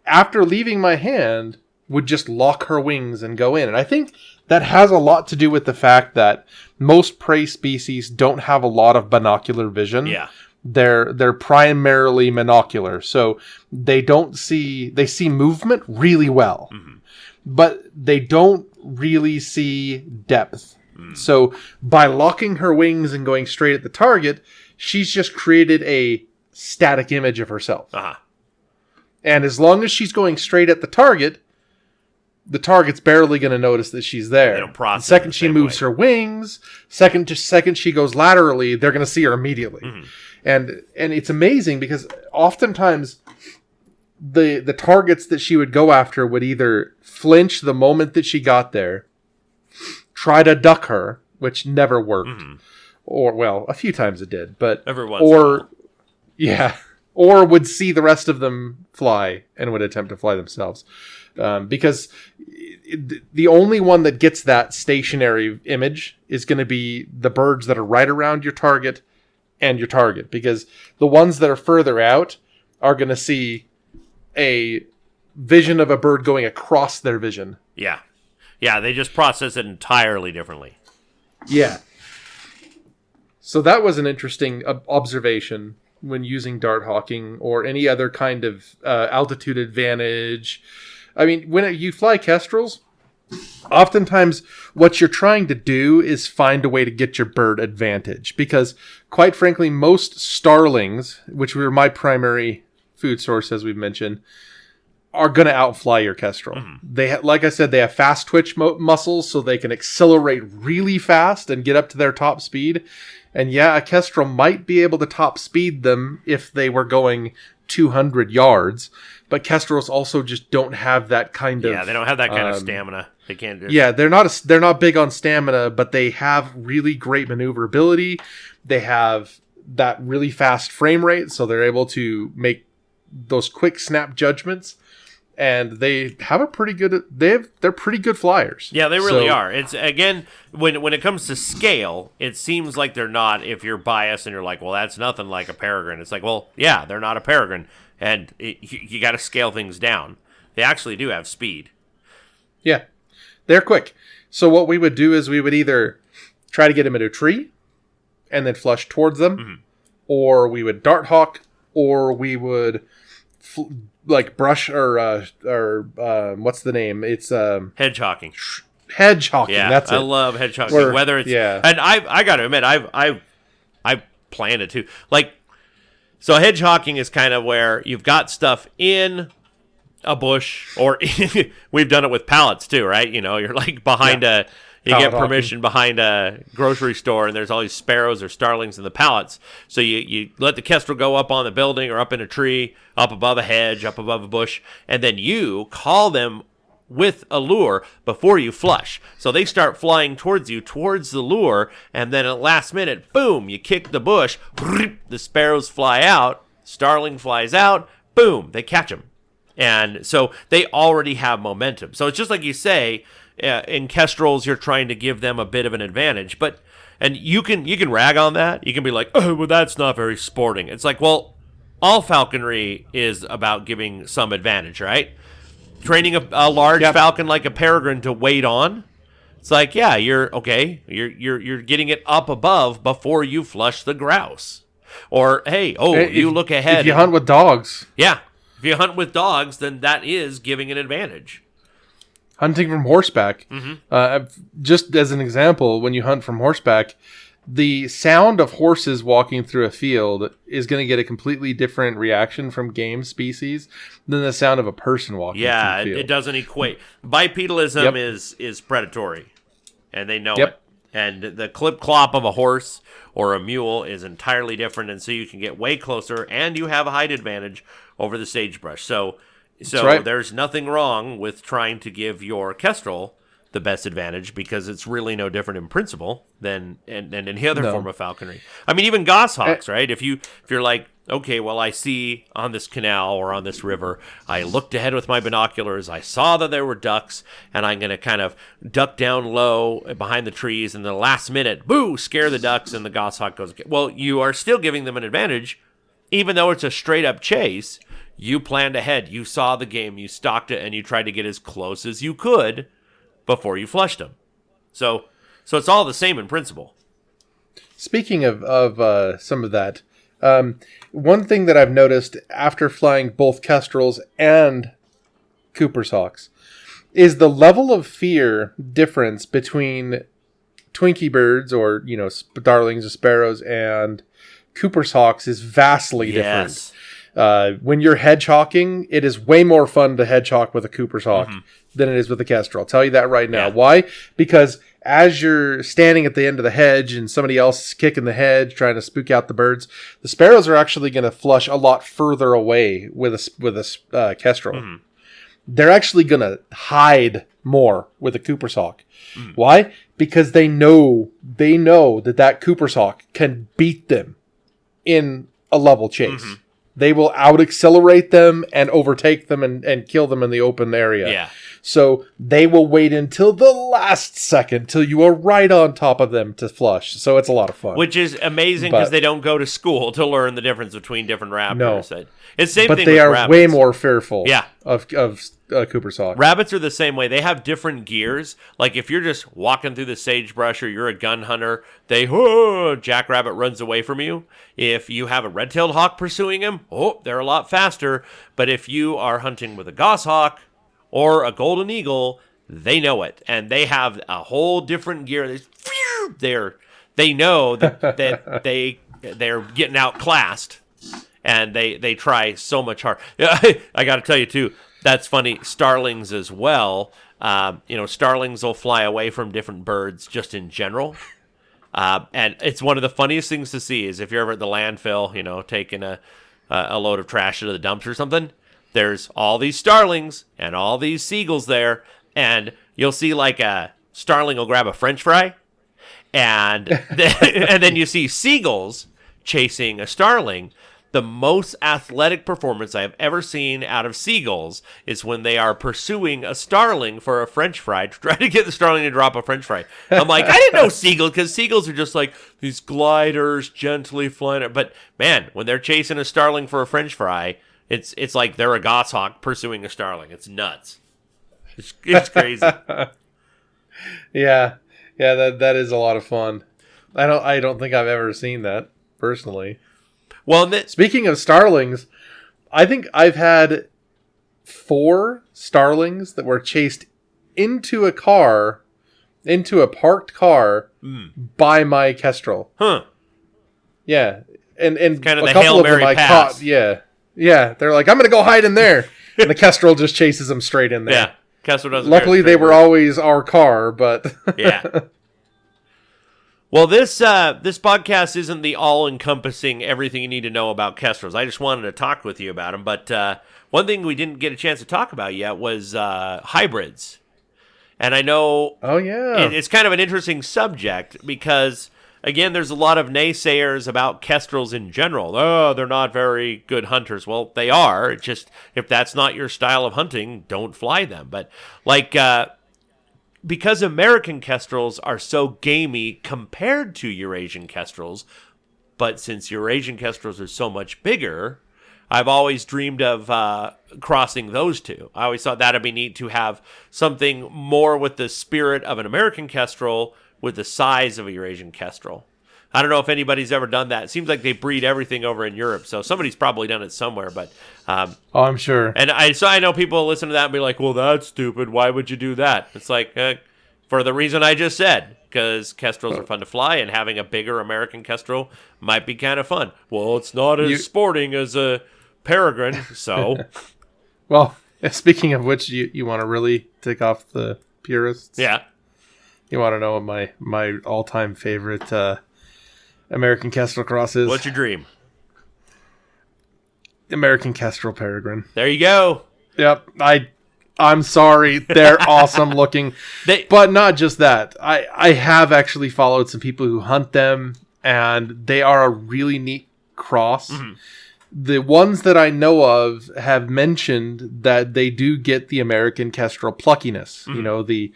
after leaving my hand, would just lock her wings and go in. And I think that has a lot to do with the fact that most prey species don't have a lot of binocular vision. Yeah. They're primarily monocular. So they see movement really well. Mm-hmm. But they don't really see depth. So by locking her wings and going straight at the target, she's just created a static image of herself. Uh-huh. And as long as she's going straight at the target's barely going to notice that she's there. They don't process the second she moves her wings, second she goes laterally, they're going to see her immediately. Mm-hmm. And it's amazing because oftentimes the targets that she would go after would either flinch the moment that she got there, try to duck her, which never worked. Mm-hmm. Or, well, a few times it did, but every once in a while. Yeah, or would see the rest of them fly and would attempt to fly themselves. Because the only one that gets that stationary image is going to be the birds that are right around your target and your target. Because the ones that are further out are going to see a vision of a bird going across their vision. Yeah. Yeah, they just process it entirely differently. Yeah. So that was an interesting observation when using dart hawking or any other kind of altitude advantage. I mean, when you fly kestrels, oftentimes what you're trying to do is find a way to get your bird advantage. Because, quite frankly, most starlings, which were my primary food source, as we've mentioned, are going to outfly your kestrel. They like I said, they have fast twitch muscles, so they can accelerate really fast and get up to their top speed. And yeah, a kestrel might be able to top speed them if they were going 200 yards, but kestrels also just don't have that kind of... Yeah, they don't have that kind of stamina. They can't do... Yeah, they're not big on stamina, but they have really great maneuverability. They have that really fast frame rate, so they're able to make those quick snap judgments. And they have a pretty good... They're pretty good flyers. Yeah, they really are. It's, again, when it comes to scale, it seems like they're not, if you're biased and you're like, well, that's nothing like a peregrine. It's like, well, yeah, they're not a peregrine. And you got to scale things down. They actually do have speed. Yeah, they're quick. So what we would do is we would either try to get them into a tree and then flush towards them, or we would dart hawk, or we would... brush or what's the name? It's hedgehawking. Hedgehawking. Yeah, that's it. I love hedgehawking. Whether it's and I got to admit, I planned it too. Like, so hedgehawking is kind of where you've got stuff in a bush, or we've done it with pallets too, right? You know, you're like behind you get permission behind a grocery store, and there's all these sparrows or starlings in the pallets. So you let the kestrel go up on the building or up in a tree, up above a hedge, up above a bush, and then you call them with a lure before you flush. So they start flying towards you, towards the lure, and then at last minute, boom, you kick the bush, the sparrows fly out, starling flies out, boom, they catch them. And so they already have momentum. So it's just like you say, in kestrels, you're trying to give them a bit of an advantage, and you can rag on that. You can be like, oh, well, that's not very sporting. It's like, well, all falconry is about giving some advantage, right? Training a large falcon like a peregrine to wait on. It's like, yeah, you're getting it up above before you flush the grouse. Or hey, you look ahead. If you hunt with dogs, yeah, if you hunt with dogs, then that is giving an advantage. Hunting from horseback, just as an example, when you hunt from horseback, the sound of horses walking through a field is going to get a completely different reaction from game species than the sound of a person walking through a field. It doesn't equate. Bipedalism is predatory, and they know it. And the clip-clop of a horse or a mule is entirely different, and so you can get way closer, and you have a height advantage over the sagebrush. So there's nothing wrong with trying to give your kestrel the best advantage, because it's really no different in principle than any other form of falconry. I mean, even goshawks, right? If you're like, okay, well, I see on this canal or on this river, I looked ahead with my binoculars, I saw that there were ducks, and I'm going to kind of duck down low behind the trees, and the last minute, boo, scare the ducks, and the goshawk goes, well, you are still giving them an advantage, even though it's a straight-up chase. You planned ahead, you saw the game, you stalked it, and you tried to get as close as you could before you flushed them. So it's all the same in principle. Speaking of some of that, one thing that I've noticed after flying both kestrels and Cooper's hawks is the level of fear difference between Twinkie birds, or darlings or sparrows, and Cooper's hawks is vastly different. When you're hedgehawking, it is way more fun to hedgehawk with a Cooper's hawk than it is with a kestrel. I'll tell you that right now. Yeah. Why? Because as you're standing at the end of the hedge and somebody else is kicking the hedge trying to spook out the birds, the sparrows are actually going to flush a lot further away with a kestrel. They're actually going to hide more with a Cooper's hawk. Why? Because they know that Cooper's hawk can beat them in a level chase. They will out-accelerate them and overtake them and kill them in the open area. Yeah. So they will wait until the last second, till you are right on top of them to flush. So it's a lot of fun. Which is amazing, because they don't go to school to learn the difference between different raptors. No. It's the same but thing they with are rabbits. way more fearful of Cooper's hawk. Rabbits are the same way. They have different gears. Like if you're just walking through the sagebrush or you're a gun hunter, jackrabbit runs away from you. If you have a red-tailed hawk pursuing him, they're a lot faster. But if you are hunting with a goshawk or a golden eagle, they know it, and they have a whole different gear. They know that they're getting outclassed, and they try so much harder. I got to tell you too, That's funny. Starlings as well. Starlings will fly away from different birds just in general. And it's one of the funniest things to see is if you're ever at the landfill, taking a load of trash to the dumps or something, there's all these starlings and all these seagulls there. And you'll see like a starling will grab a French fry. And then you see seagulls chasing a starling. The most athletic performance I have ever seen out of seagulls is when they are pursuing a starling for a French fry, to try to get the starling to drop a French fry. I'm like, I didn't know seagulls, because seagulls are just like these gliders gently flying. But man, when they're chasing a starling for a French fry, it's like they're a goshawk pursuing a starling. It's nuts. It's crazy. Yeah, that is a lot of fun. I don't think I've ever seen that personally. Well, speaking of starlings, I think I've had 4 starlings that were chased into a parked car, by my Kestrel. Huh. Yeah, and kind of a the couple Hail of Mary them I pass. caught. Yeah. They're like, I'm gonna go hide in there, and the Kestrel just chases them straight in there. Yeah, Kestrel doesn't. Luckily, they were always our car, but yeah. Well, this podcast isn't the all-encompassing everything you need to know about Kestrels. I just wanted to talk with you about them. But one thing we didn't get a chance to talk about yet was hybrids. And I know it's kind of an interesting subject because, again, there's a lot of naysayers about Kestrels in general. Oh, they're not very good hunters. Well, they are. It's just if that's not your style of hunting, don't fly them. But because American Kestrels are so gamey compared to Eurasian Kestrels, but since Eurasian Kestrels are so much bigger, I've always dreamed of crossing those two. I always thought that'd be neat to have something more with the spirit of an American Kestrel with the size of a Eurasian Kestrel. I don't know if anybody's ever done that. It seems like they breed everything over in Europe, so somebody's probably done it somewhere. But I'm sure. And I know people listen to that and be like, "Well, that's stupid. Why would you do that?" It's like for the reason I just said, because Kestrels are fun to fly, and having a bigger American Kestrel might be kind of fun. Well, it's not as sporting as a peregrine, so. Well, speaking of which, you want to really tick off the purists? Yeah. You want to know what my all-time favorite American Kestrel cross is? What's your dream? American Kestrel Peregrine. There you go. Yep. I'm sorry. They're awesome looking. But not just that. I have actually followed some people who hunt them, and they are a really neat cross. Mm-hmm. The ones that I know of have mentioned that they do get the American Kestrel pluckiness. Mm-hmm. You know, the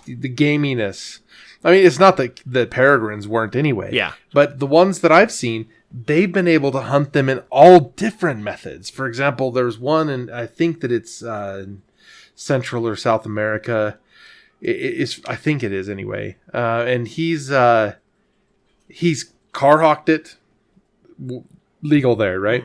gaminess. I mean, it's not that the peregrines weren't anyway. Yeah. But the ones that I've seen, they've been able to hunt them in all different methods. For example, there's one, and I think that it's Central or South America. I think it is anyway. And he's car hawked it, legal there, right?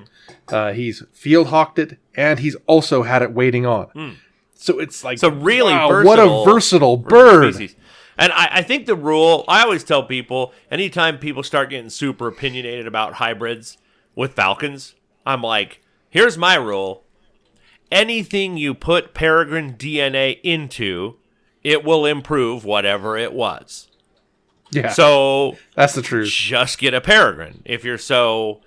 He's field hawked it, and he's also had it waiting on. Mm. So it's like, really wow, versatile, what a versatile bird. Species. And I think the rule, I always tell people, anytime people start getting super opinionated about hybrids with falcons, I'm like, here's my rule. Anything you put peregrine DNA into, it will improve whatever it was. Yeah. So that's the truth. Just get a peregrine if you're so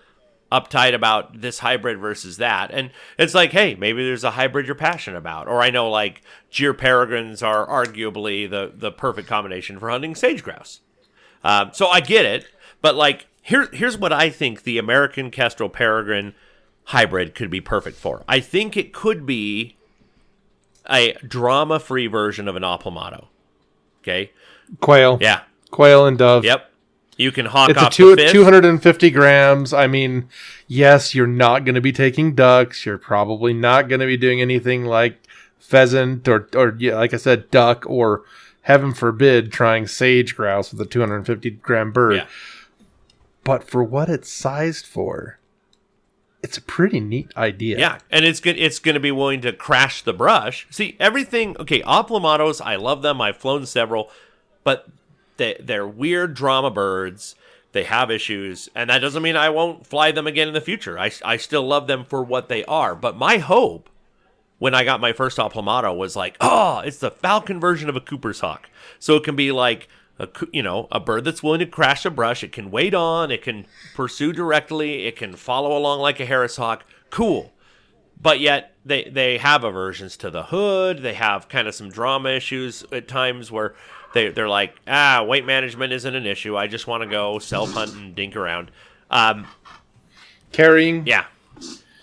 uptight about this hybrid versus that. And it's like, hey, maybe there's a hybrid you're passionate about. Or I know like Gyr peregrines are arguably the perfect combination for hunting sage grouse. So I get it. But like here's what I think the American Kestrel peregrine hybrid could be perfect for. I think it could be a drama-free version of an Oplomato. Okay? Quail. Yeah. Quail and dove. Yep. You can hawk it's off the fish. 250 grams. I mean, yes, you're not going to be taking ducks. You're probably not going to be doing anything like pheasant or like I said, duck, or heaven forbid, trying sage grouse with a 250 gram bird. Yeah. But for what it's sized for, it's a pretty neat idea. Yeah, and it's going to be willing to crash the brush. See, everything, okay, Oplomatos, I love them. I've flown several, but they're weird drama birds. They have issues, and that doesn't mean I won't fly them again in the future. I still love them for what they are. But my hope when I got my first Aplomado was like, oh, it's the falcon version of a Cooper's hawk. So it can be like a bird that's willing to crash a brush. It can wait on. It can pursue directly. It can follow along like a Harris hawk. Cool. But yet they have aversions to the hood. They have kind of some drama issues at times where they're like, weight management isn't an issue. I just want to go self-hunt and dink around. Carrying. Yeah.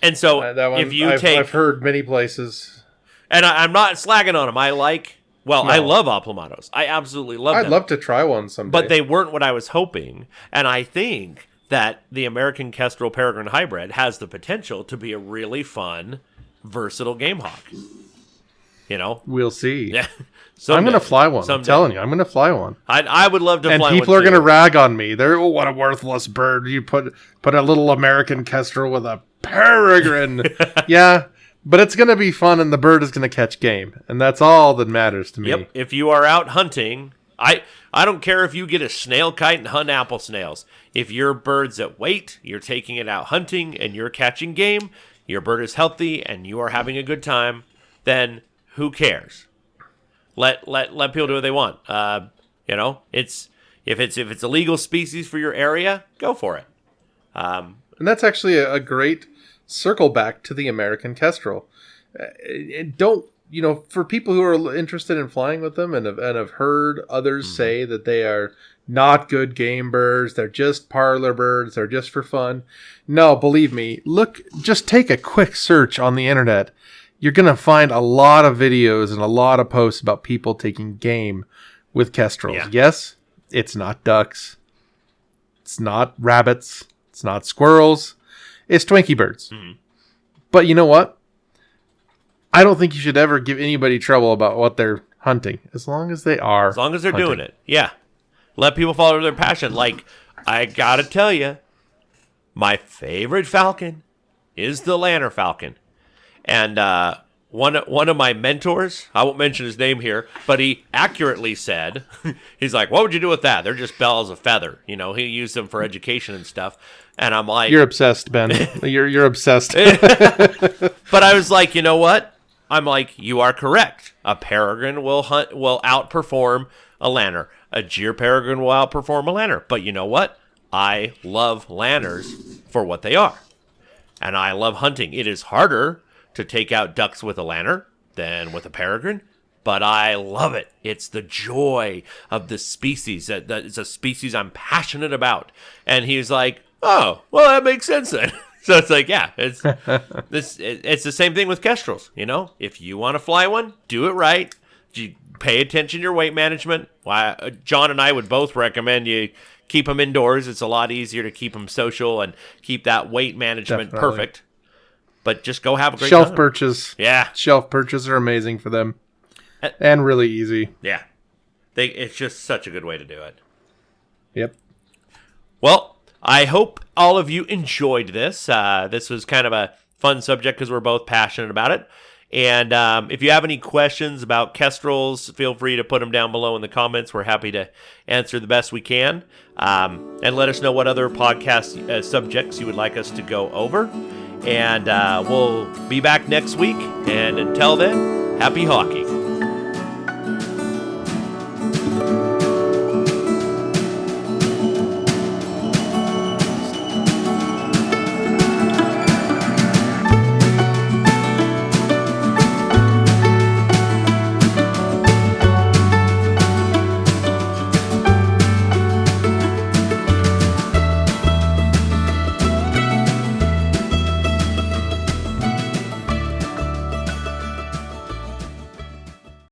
And so that one, I've heard many places. And I'm not slagging on them. I love Aplomados. I absolutely love them. I'd love to try one someday. But they weren't what I was hoping. And I think that the American Kestrel Peregrine Hybrid has the potential to be a really fun, versatile game hawk. We'll see. Yeah. I'm going to fly one. I'm telling you, I'm going to fly one. I would love to fly one. And people are going to rag on me. They're, what a worthless bird. You put a little American Kestrel with a peregrine. Yeah, but it's going to be fun, and the bird is going to catch game. And that's all that matters to me. Yep. If you are out hunting, I don't care if you get a snail kite and hunt apple snails. If your bird's at weight, you're taking it out hunting, and you're catching game, your bird is healthy, and you are having a good time, then who cares? Let people do what they want. If it's a legal species for your area, go for it. And that's actually a great circle back to the American Kestrel. For people who are interested in flying with them and have heard others say that they are not good game birds, they're just parlor birds, they're just for fun. No, believe me, just take a quick search on the internet. You're going to find a lot of videos and a lot of posts about people taking game with Kestrels. Yeah. Yes, it's not ducks. It's not rabbits. It's not squirrels. It's Twinkie birds. Mm-hmm. But you know what? I don't think you should ever give anybody trouble about what they're hunting, as long as they are. As long as they're doing it. Yeah. Let people follow their passion. Like, I got to tell you, my favorite falcon is the Lanner falcon. And one of my mentors, I won't mention his name here, but he accurately said, he's like, what would you do with that? They're just bells of feather. He used them for education and stuff. And I'm like... You're obsessed, Ben. You're obsessed. But I was like, you know what? I'm like, you are correct. A peregrine will outperform a lanner. A gyr peregrine will outperform a lanner. But you know what? I love lanners for what they are. And I love hunting. It is harder to take out ducks with a lanner than with a peregrine, but I love it. It's the joy of the species. That it's a species I'm passionate about. And he's like, oh, well, that makes sense then. So it's like, yeah, it's the same thing with Kestrels. If you want to fly one, do it right. You pay attention to your weight management. John and I would both recommend you keep them indoors. It's a lot easier to keep them social and keep that weight management perfect. But just go have a great shelf time. Perches. Yeah. Shelf perches are amazing for them. And really easy. Yeah. It's just such a good way to do it. Yep. Well, I hope all of you enjoyed this. This was kind of a fun subject because we're both passionate about it. And if you have any questions about Kestrels, feel free to put them down below in the comments. We're happy to answer the best we can. And let us know what other podcast subjects you would like us to go over. And we'll be back next week. And until then, happy hawking.